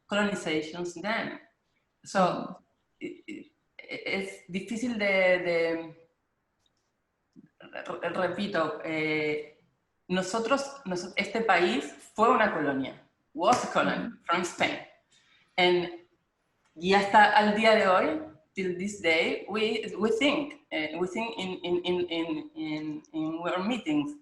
colonization then. So, es difícil repito, este país fue una colonia, was a colony from Spain, y hasta al día de hoy, till this day, we think in our meetings,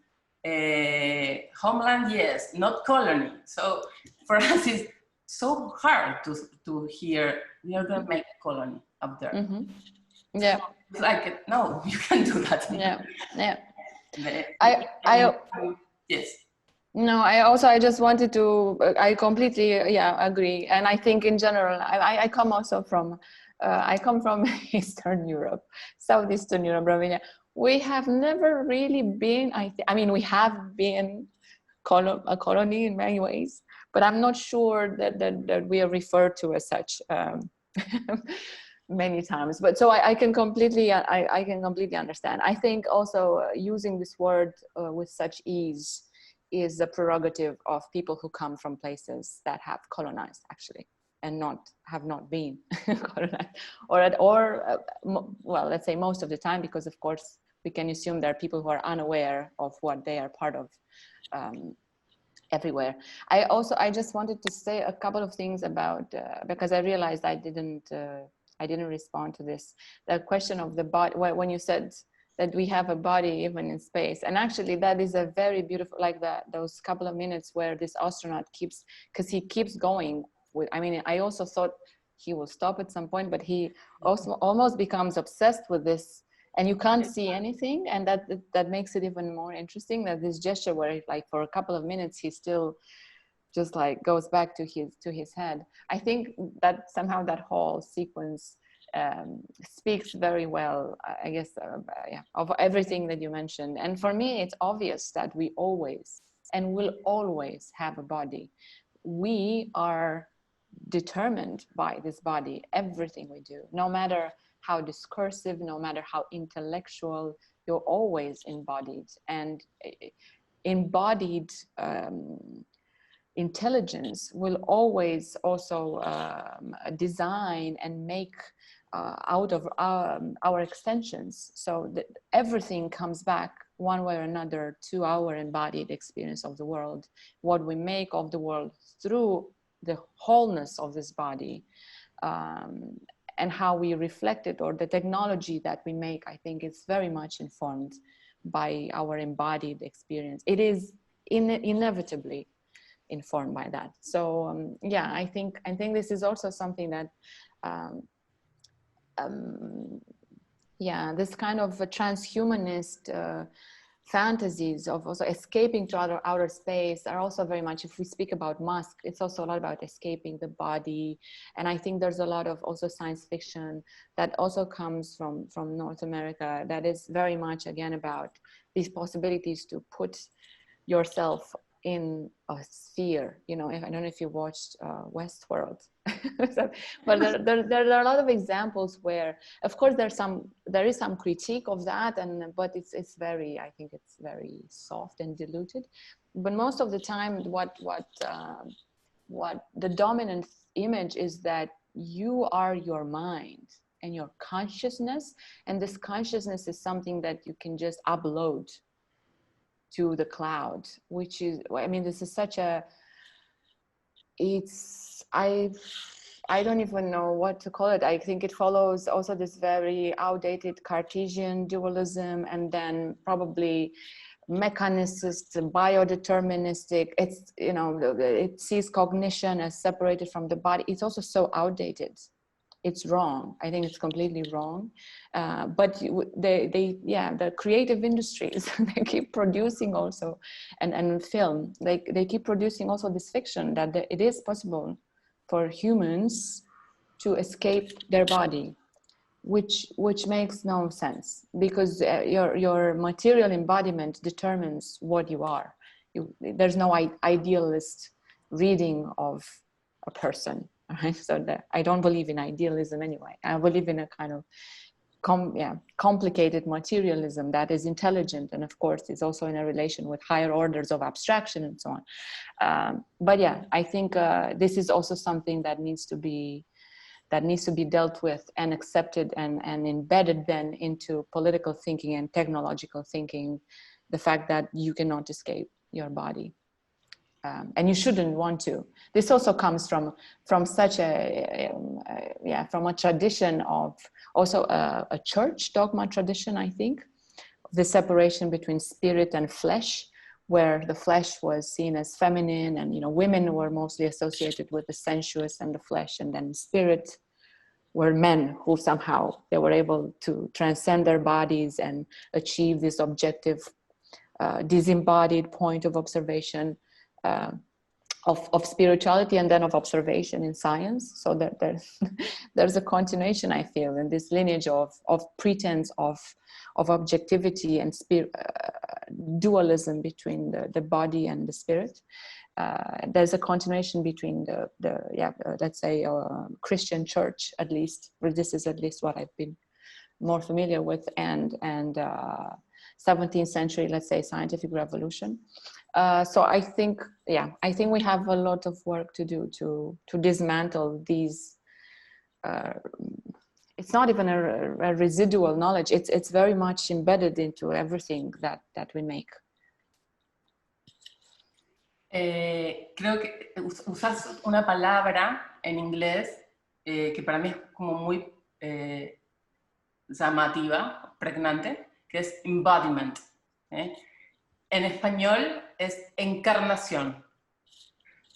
homeland, yes, not colony. So for us, it's so hard to hear we are going to make a colony up there. Mm-hmm. Yeah. So it's like, no, you can't do that. Yeah. Yes. No, I just wanted to, I completely, agree. And I think in general, I come also from, I come from Eastern Europe, Southeastern Europe, Romania. We have never really been, I mean, we have been a colony in many ways, but I'm not sure that we are referred to as such many times. But so I can completely understand. I think also using this word with such ease is a prerogative of people who come from places that have colonized, actually, and have not been colonized, well, let's say most of the time, because of course we can assume there are people who are unaware of what they are part of everywhere. I just wanted to say a couple of things about because I realized I didn't respond to this, the question of the body, when you said that we have a body even in space. And actually that is a very beautiful, like those couple of minutes where this astronaut keeps going with, I mean, I also thought he will stop at some point, but he also almost becomes obsessed with this, and you can't see anything. And that makes it even more interesting, that this gesture where like for a couple of minutes, he still just like goes back to his head. I think that somehow that whole sequence speaks very well, I guess, of everything that you mentioned. And for me, it's obvious that we always and will always have a body. We are determined by this body. Everything we do, no matter how discursive, no matter how intellectual, you're always embodied. And embodied intelligence will always also design and make out of our extensions, so that everything comes back one way or another to our embodied experience of the world. What we make of the world through the wholeness of this body, and how we reflect it, or the technology that we make, I think is very much informed by our embodied experience. It is inevitably informed by that. So yeah, I think this is also something that yeah, this kind of a transhumanist fantasies of also escaping to outer space are also very much, if we speak about Musk, it's also a lot about escaping the body. And I think there's a lot of also science fiction that also comes from North America that is very much, again, about these possibilities to put yourself in a sphere. You know, I don't know if you watched Westworld, but there are a lot of examples where, of course, there is some critique of that, but it's very, I think it's very soft and diluted. But most of the time, what the dominant image is that you are your mind and your consciousness, and this consciousness is something that you can just upload to the cloud, which is, I mean, this is such a, I don't even know what to call it. I think it follows also this very outdated Cartesian dualism, and then probably mechanicist, biodeterministic. It's, you know, it sees cognition as separated from the body. It's also so outdated. It's wrong. I think it's completely wrong. But the creative industries, they keep producing also, and film, they keep producing also this fiction that it is possible for humans to escape their body, which makes no sense, because your material embodiment determines what you are. There's no idealist reading of a person. Right? So I don't believe in idealism anyway. I believe in a kind of complicated materialism that is intelligent, and of course is also in a relation with higher orders of abstraction and so on. But yeah, I think this is also something that needs to be dealt with and accepted and embedded then into political thinking and technological thinking, the fact that you cannot escape your body. And you shouldn't want to. This also comes from such from a tradition of also a church dogma tradition, I think, the separation between spirit and flesh, where the flesh was seen as feminine, and, you know, women were mostly associated with the sensuous and the flesh, and then spirit were men who somehow they were able to transcend their bodies and achieve this objective, disembodied point of observation. Of spirituality, and then of observation in science. So that there's a continuation, I feel, in this lineage of pretense of objectivity and dualism between the body and the spirit. There's a continuation between let's say Christian church, at least, or this is at least what I've been more familiar with, and 17th century, let's say, scientific revolution. So I think we have a lot of work to do to dismantle these. It's not even a residual knowledge. It's very much embedded into everything that we make. Creo que usas una palabra en inglés que para mí es como muy llamativa, pregnante, que es embodiment. En español es encarnación,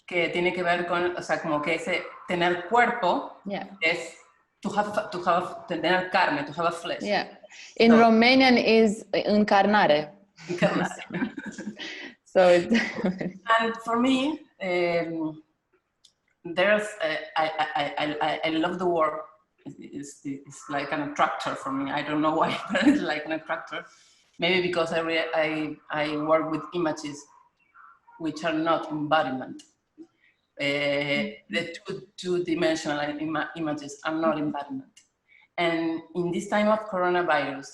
que tiene que ver con, o sea, como que ese tener cuerpo es tener carne, to have a flesh. Yeah. In Romanian is încarnare. Encarnare. So it's and for me, there's I love the word. It's like an attractor for me. I don't know why, but it's like an attractor. Maybe because I work with images which are not embodiment. the two-dimensional images are not embodiment. And in this time of coronavirus,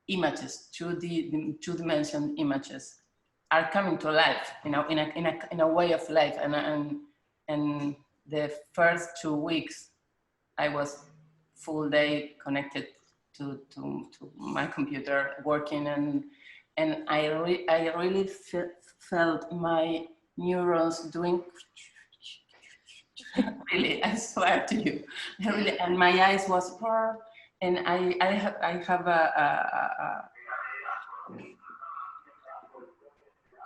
images, two-dimensional images, are coming to life, you know, in a way of life. And the first 2 weeks, I was full day connected to my computer, working, and I really felt my neurons doing. Really, I swear to you, really, and my eyes was poor, and I have a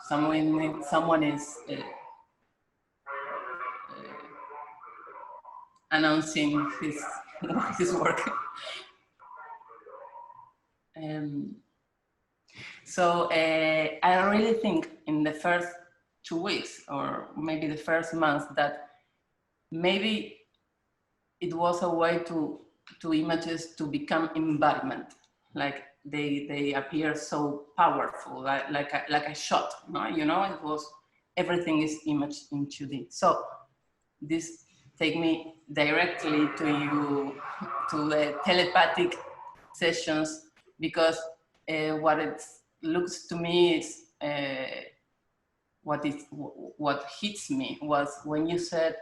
someone is announcing his work. So I really think in the first 2 weeks, or maybe the first month, that maybe it was a way to images to become embodiment, like they appear so powerful, like a shot, no? You know, it was, everything is image in 2D. So this take me directly to the telepathic sessions, because what it looks to me is what hits me was when you said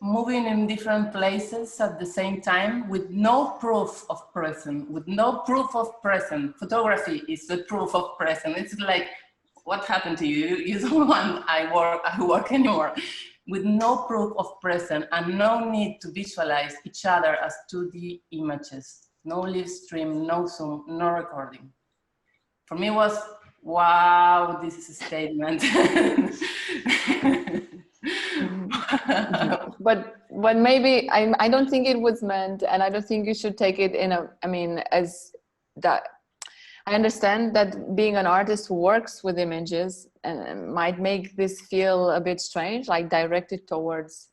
moving in different places at the same time with no proof of present, Photography is the proof of present. It's like, what happened to you? You don't want I work anymore. With no proof of present and no need to visualize each other as 2D images. No live stream, no Zoom, no recording. For me it was, wow, this is a statement. but maybe I don't think it was meant, and I don't think you should take it in a, I mean, as that. I understand that being an artist who works with images might make this feel a bit strange, like directed towards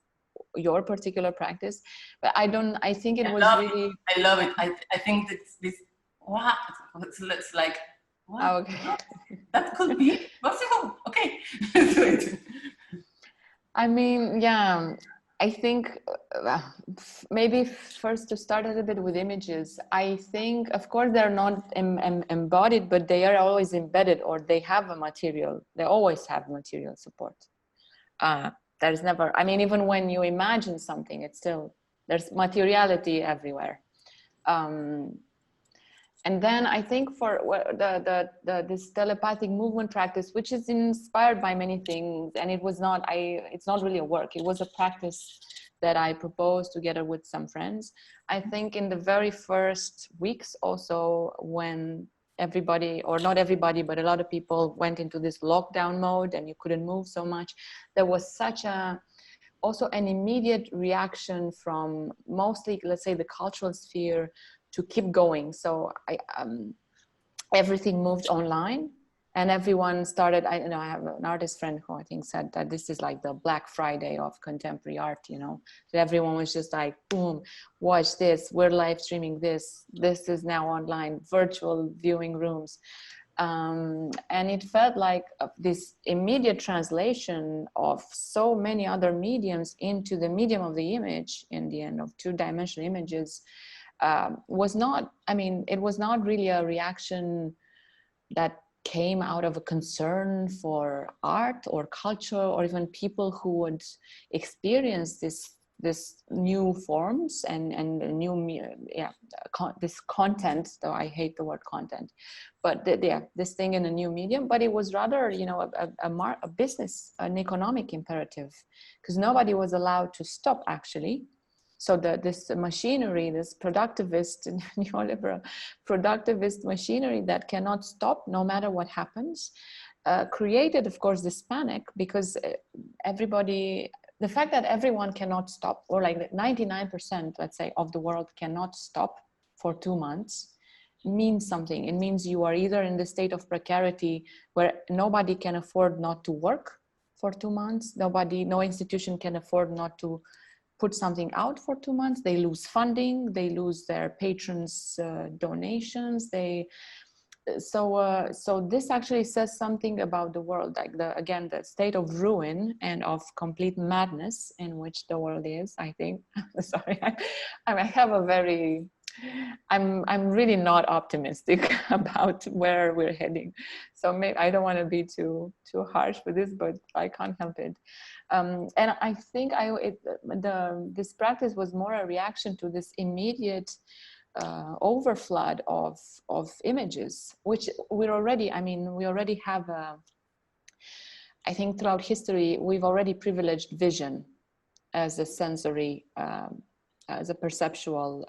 your particular practice, but I think it was really. I love it. I think this wow, it's like, wow, oh, okay. That could be possible. Okay. I mean, yeah, I think maybe first to start a little bit with images. I think, of course, they're not embodied, but they are always embedded, or they have a material. They always have material support. There's never, I mean, even when you imagine something, it's still, there's materiality everywhere. And then I think for this telepathic movement practice, which is inspired by many things, and it's not really a work. It was a practice that I proposed together with some friends. I think in the very first weeks also, when everybody, or not everybody, but a lot of people went into this lockdown mode and you couldn't move so much, there was also an immediate reaction from mostly, let's say, the cultural sphere to keep going. So everything moved online, and everyone started, I have an artist friend who I think said that this is like the Black Friday of contemporary art, you know, that everyone was just like, boom, watch this, we're live streaming this is now online, virtual viewing rooms. And it felt like this immediate translation of so many other mediums into the medium of the image, in the end, of two-dimensional images, was not, I mean, it was not really a reaction that came out of a concern for art or culture, or even people who would experience this new forms and new, this content, though I hate the word content, but this thing in a new medium. But it was rather, you know, a business, an economic imperative, because nobody was allowed to stop, actually. So this machinery, this productivist, neoliberal productivist machinery that cannot stop no matter what happens, created, of course, this panic, because everybody, the fact that everyone cannot stop, or like 99%, let's say, of the world cannot stop for 2 months, means something. It means you are either in the state of precarity where nobody can afford not to work for 2 months, no institution can afford not to put something out for 2 months. They lose funding, they lose their patrons' donations, so this actually says something about the world, like again the state of ruin and of complete madness in which the world is, I think. Sorry, I have a very, I'm really not optimistic about where we're heading. So maybe I don't want to be too harsh with this, but I can't help it. And I think this practice was more a reaction to this immediate overflood of images, which we already have I think throughout history we've already privileged vision as a sensory as a perceptual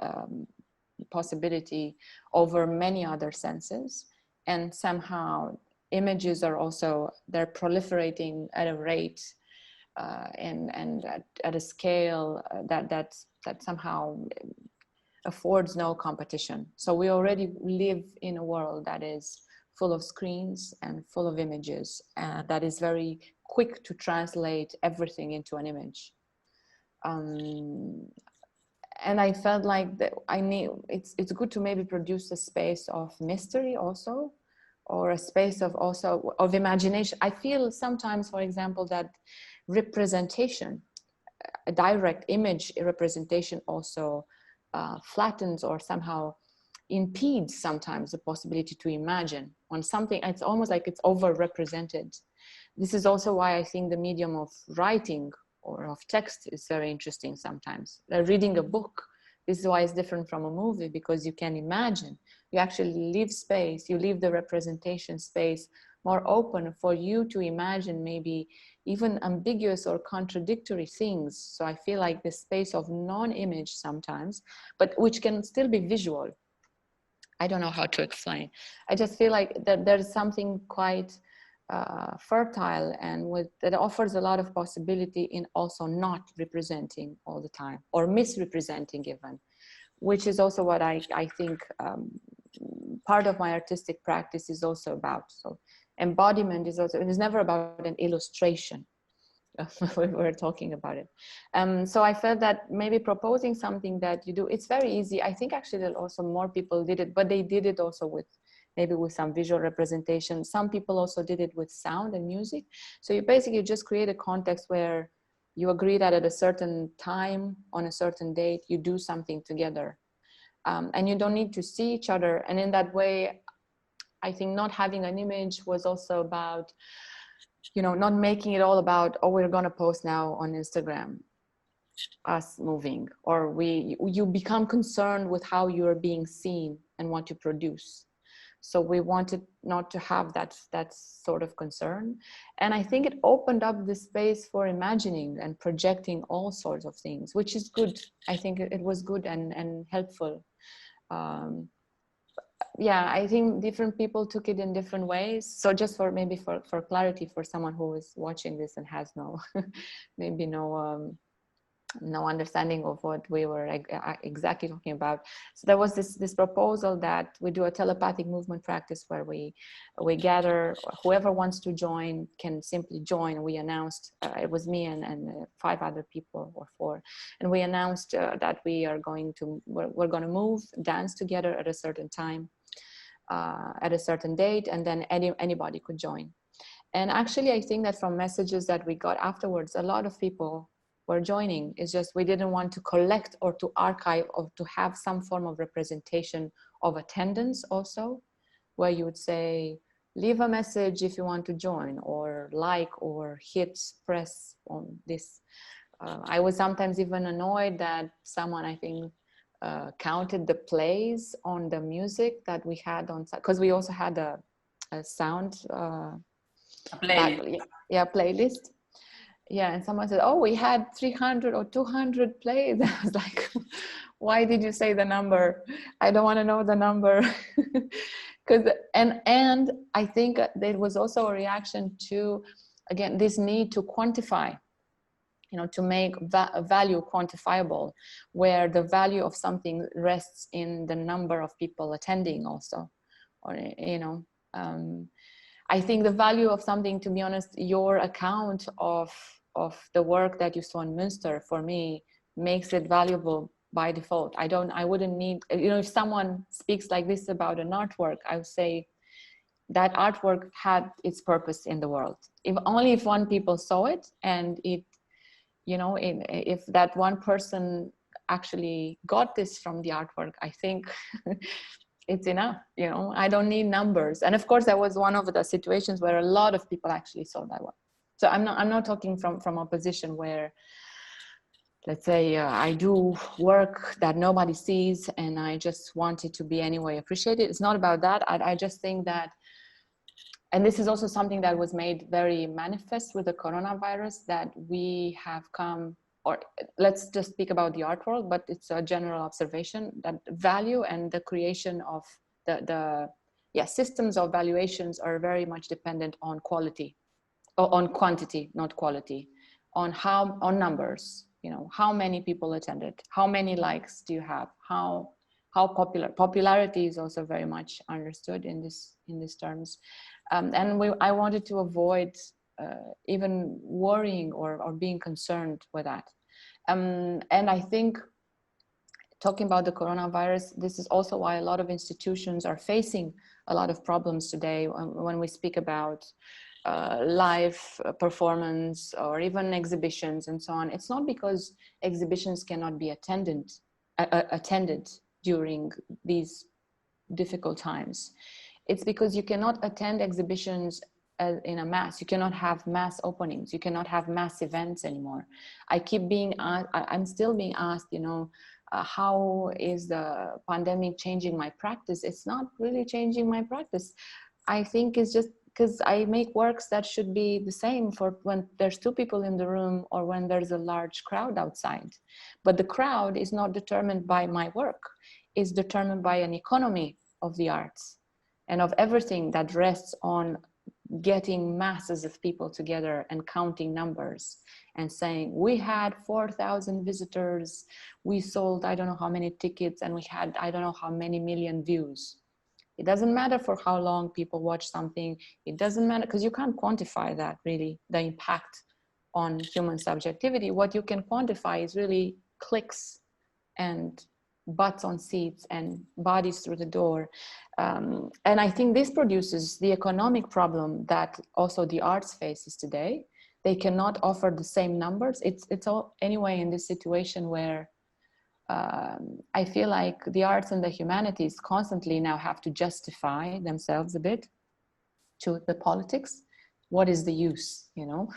possibility over many other senses, and somehow images are also, they're proliferating at a rate and at a scale that somehow affords no competition. So we already live in a world that is full of screens and full of images, and that is very quick to translate everything into an image. And I felt like that it's good to maybe produce a space of mystery also, or a space of imagination. I feel sometimes, for example, that representation, a direct image representation also flattens or somehow impedes sometimes the possibility to imagine on something. It's almost like it's overrepresented. This is also why I think the medium of writing or of text is very interesting sometimes. Reading a book, this is why it's different from a movie, because you can imagine, you actually leave space, you leave the representation space more open for you to imagine maybe even ambiguous or contradictory things. So I feel like the space of non-image sometimes, but which can still be visual. I don't know how to explain. I just feel like that there's something quite fertile and that offers a lot of possibility in also not representing all the time, or misrepresenting even, which is also what I think part of my artistic practice is also about. So embodiment is also, it is never about an illustration. We were talking about it. So I felt that maybe proposing something that you do, it's very easy. I think actually that also more people did it, but they did it also with maybe with some visual representation. Some people also did it with sound and music. So you basically just create a context where you agree that at a certain time, on a certain date, you do something together. And you don't need to see each other. And in that way, I think not having an image was also about, you know, not making it all about, oh, we're going to post now on Instagram, us moving, or you become concerned with how you're being seen and what you produce. So we wanted not to have that sort of concern. And I think it opened up the space for imagining and projecting all sorts of things, which is good. I think it was good and helpful. Yeah, I think different people took it in different ways. So just for maybe for clarity, for someone who is watching this and has no, maybe no understanding of what we were exactly talking about. So there was this proposal that we do a telepathic movement practice where we gather, whoever wants to join can simply join. We announced, it was me and 5 other people or 4. And we announced that we're going to move, dance together at a certain time, at a certain date, and then anybody could join. And actually, I think that from messages that we got afterwards, a lot of people were joining. It's just we didn't want to collect or to archive or to have some form of representation of attendance also, where you would say, leave a message if you want to join, or like, or hit press on this. I was sometimes even annoyed that someone, I think, counted the plays on the music that we had on, because we also had a sound a playlist. Playlist. Yeah, and someone said, oh, we had 300 or 200 plays. I was like, why did you say the number? I don't want to know the number. And I think there was also a reaction to, again, this need to quantify, you know, to make value quantifiable, where the value of something rests in the number of people attending also, or, you know, I think the value of something, to be honest, your account of the work that you saw in Munster, for me, makes it valuable by default. I wouldn't need, you know, if someone speaks like this about an artwork, I would say, that artwork had its purpose in the world. If only if one people saw it, and it, you know, if that one person actually got this from the artwork, I think it's enough. You know, I don't need numbers. And of course, that was one of the situations where a lot of people actually saw that one. So I'm not talking from a position where, let's say, I do work that nobody sees and I just want it to be anyway appreciated. It's not about that. I just think that, and this is also something that was made very manifest with the coronavirus, that we have come, or let's just speak about the art world, but it's a general observation that value and the creation of the systems of valuations are very much dependent on quality, or on quantity, not quality, on numbers. You know, how many people attended, how many likes do you have, how popularity is also very much understood in these terms. And I wanted to avoid even worrying or being concerned with that. And I think, talking about the coronavirus, this is also why a lot of institutions are facing a lot of problems today when we speak about live performance or even exhibitions and so on. It's not because exhibitions cannot be attended during these difficult times. It's because you cannot attend exhibitions in a mass. You cannot have mass openings. You cannot have mass events anymore. I keep being asked, I'm still being asked, you know, how is the pandemic changing my practice? It's not really changing my practice. I think it's just because I make works that should be the same for when there's 2 people in the room or when there's a large crowd outside. But the crowd is not determined by my work. It's determined by an economy of the arts and of everything that rests on getting masses of people together and counting numbers and saying, we had 4,000 visitors, we sold I don't know how many tickets, and we had I don't know how many million views. It doesn't matter for how long people watch something. It doesn't matter, because you can't quantify that really, the impact on human subjectivity. What you can quantify is really clicks and butts on seats and bodies through the door. And I think this produces the economic problem that also the arts faces today. They cannot offer the same numbers. It's all anyway in this situation where I feel like the arts and the humanities constantly now have to justify themselves a bit to the politics. What is the use, you know?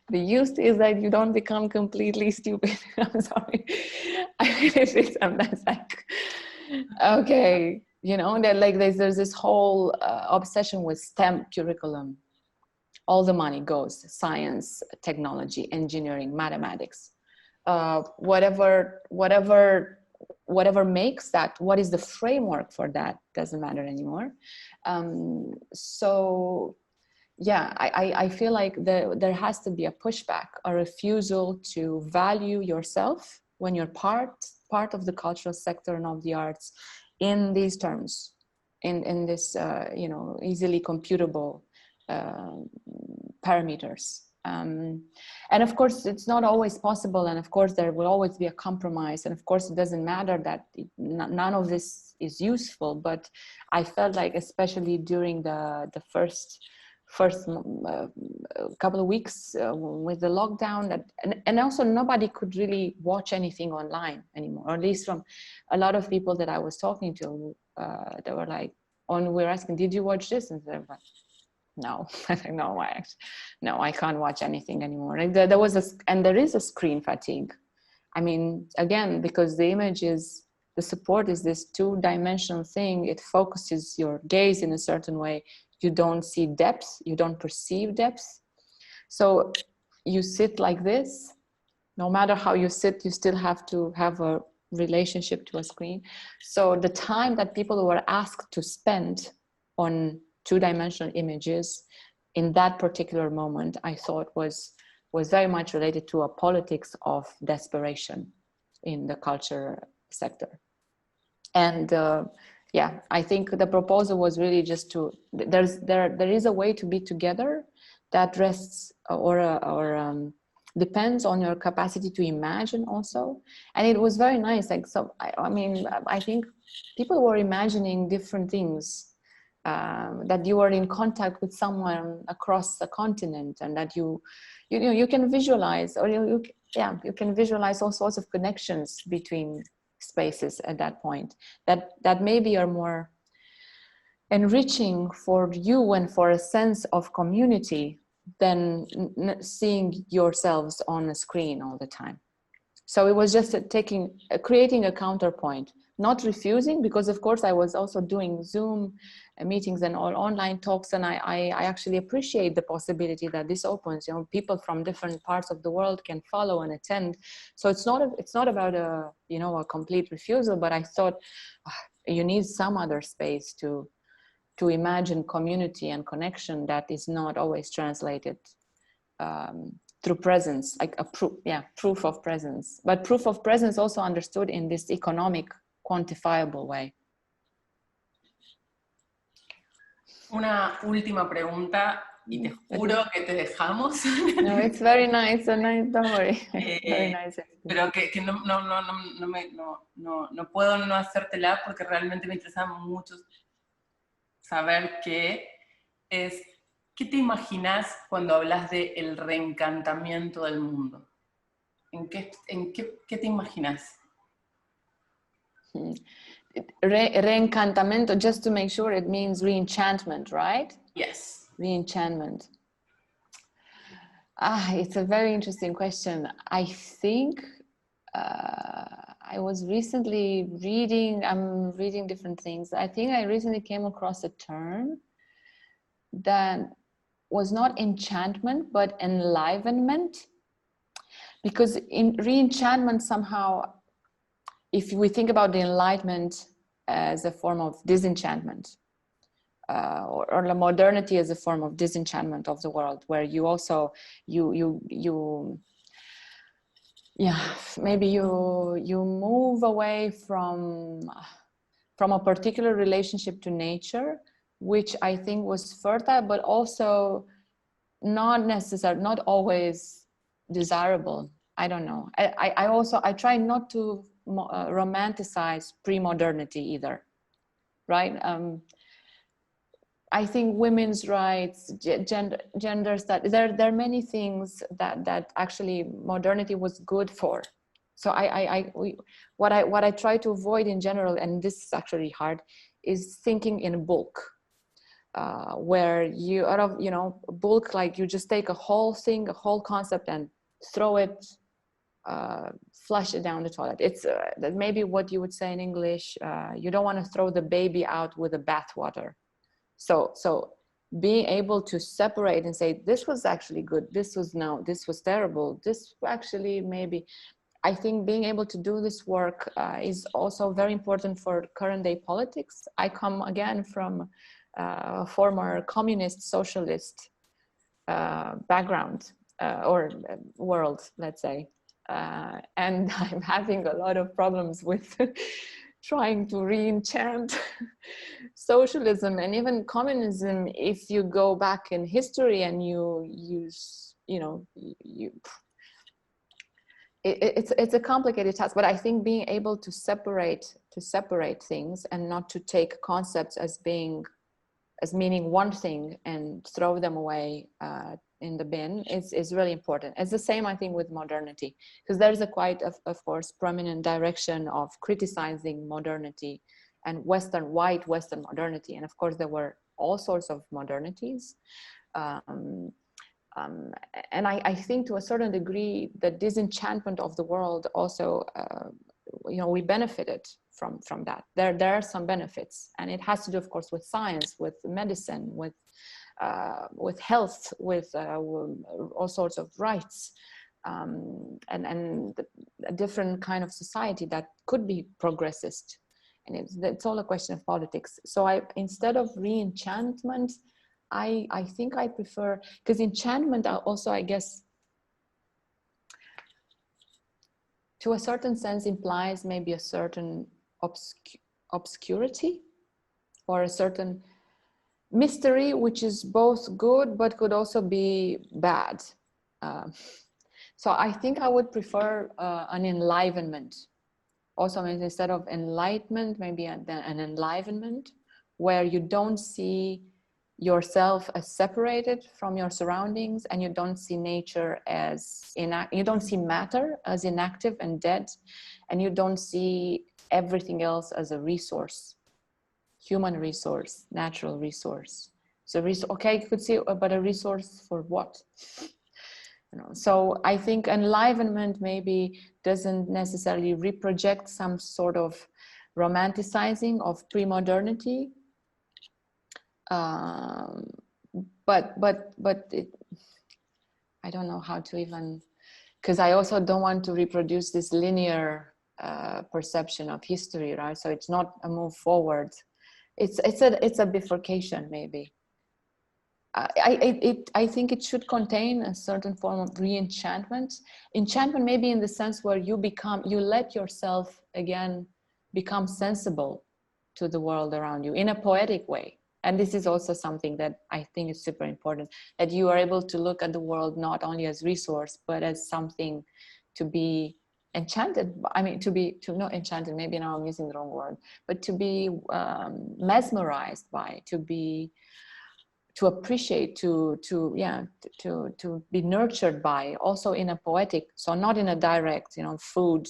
The use is that you don't become completely stupid. I'm sorry. I'm like, okay, you know, that like there's this whole obsession with STEM curriculum. All the money goes science, technology, engineering, mathematics. Whatever makes that, what is the framework for that doesn't matter anymore. So yeah, I feel like there has to be a pushback, a refusal to value yourself when you're part of the cultural sector and of the arts in these terms, in this you know, easily computable parameters. And of course it's not always possible, and of course there will always be a compromise, and of course it doesn't matter that none of this is useful, but I felt like, especially during the first couple of weeks with the lockdown, that and also nobody could really watch anything online anymore, or at least from a lot of people that I was talking to, they were like, we're asking, did you watch this? And they're like, no. No, I can't watch anything anymore. Like there is a screen fatigue. I mean, again, because the image is, the support is this 2-dimensional thing. It focuses your gaze in a certain way. You don't see depth. You don't perceive depth. So you sit like this. No matter how you sit, you still have to have a relationship to a screen. So the time that people were asked to spend on 2-dimensional images in that particular moment, I thought was very much related to a politics of desperation in the culture sector. And yeah, I think the proposal was really just to, there is a way to be together that rests or depends on your capacity to imagine also. And it was very nice. Like, so I mean, I think people were imagining different things that you are in contact with someone across the continent, and that you can visualize, or you can visualize all sorts of connections between spaces at that point that maybe are more enriching for you and for a sense of community than seeing yourselves on a screen all the time. So it was just creating a counterpoint, not refusing, because of course I was also doing Zoom meetings and all online talks, and I actually appreciate the possibility that this opens. People from different parts of the world can follow and attend. So it's not about a complete refusal, but I thought you need some other space to imagine community and connection that is not always translated through presence, like proof of presence, but proof of presence also understood in this economic, quantifiable way. Una última pregunta y te juro que te dejamos. No, it's very nice, so nice, don't worry. Very nice. Pero que no puedo no hacértela porque realmente me interesa mucho saber qué te imaginas cuando hablas de el reencantamiento del mundo. ¿Qué te imaginas? Re-encantamiento, just to make sure, it means re-enchantment, right? Yes. Re-enchantment. It's a very interesting question. I think I was recently I'm reading different things. I think I recently came across a term that was not enchantment, but enlivenment. Because in re-enchantment, somehow, if we think about the Enlightenment as a form of disenchantment, or the modernity as a form of disenchantment of the world, where you also maybe you move away from a particular relationship to nature, which I think was fertile, but also not always desirable. I don't know. I try not to romanticize pre-modernity either, right? I think women's rights, gender studies, there are many things that actually modernity was good for. So what I try to avoid in general, and this is actually hard, is thinking in bulk, where you bulk, like you just take a whole thing, a whole concept, and throw it, flush it down the toilet. It's that maybe what you would say in English. You don't want to throw the baby out with the bathwater. So being able to separate and say, this was actually good, this was terrible, this actually maybe. I think being able to do this work is also very important for current day politics. I come again from a former communist socialist background or world, let's say. And I'm having a lot of problems with trying to re-enchant socialism and even communism. If you go back in history and it's a complicated task, but I think being able to separate things and not to take concepts as meaning one thing and throw them away in the bin is really important. It's the same, I think, with modernity, because there's a quite, of course, prominent direction of criticizing modernity and white Western modernity. And of course, there were all sorts of modernities. And I think to a certain degree, the disenchantment of the world also, we benefited from that. There are some benefits, and it has to do, of course, with science, with medicine, with health, with all sorts of rights, and a different kind of society that could be progressist. And it's all a question of politics. So instead of re-enchantment, I think I prefer, because enchantment also, I guess, to a certain sense implies maybe a certain obscurity or a certain mystery, which is both good but could also be bad. So I think I would prefer an enlivenment. Also, instead of enlightenment, maybe an enlivenment, where you don't see yourself as separated from your surroundings, and you don't see nature as you don't see matter as inactive and dead, and you don't see everything else as a resource, human resource, natural resource. So okay, you could see, but a resource for what? You know, so I think enlivenment maybe doesn't necessarily reproject some sort of romanticizing of pre-modernity, but I don't know how to even, because I also don't want to reproduce this linear perception of history, right? So it's not a move forward. It's a bifurcation maybe. I think it should contain a certain form of re-enchantment. Enchantment maybe in the sense where you let yourself again become sensible to the world around you in a poetic way. And this is also something that I think is super important, that you are able to look at the world not only as resource, but as something to be enchanted. I mean, not enchanted, maybe now I'm using the wrong word, but to be mesmerized by, to appreciate, to be nurtured by, also in a poetic, so not in a direct, food,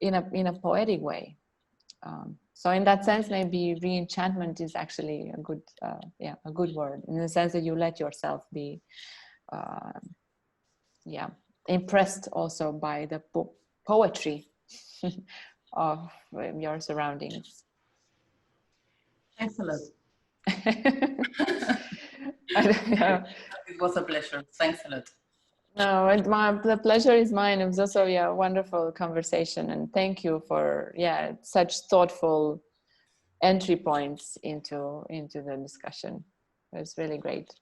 in a poetic way. So in that sense, maybe re-enchantment is actually a good word, in the sense that you let yourself be, impressed also by the poetry of your surroundings. Thanks a lot. It was a pleasure. Thanks a lot. No, the pleasure is mine. It was also a wonderful conversation, and thank you for such thoughtful entry points into the discussion. It was really great,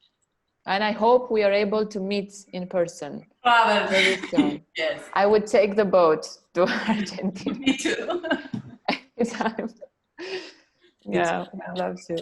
and I hope we are able to meet in person very soon. Yes, I would take the boat to Argentina. me too. Anytime. Yeah, I'd love to.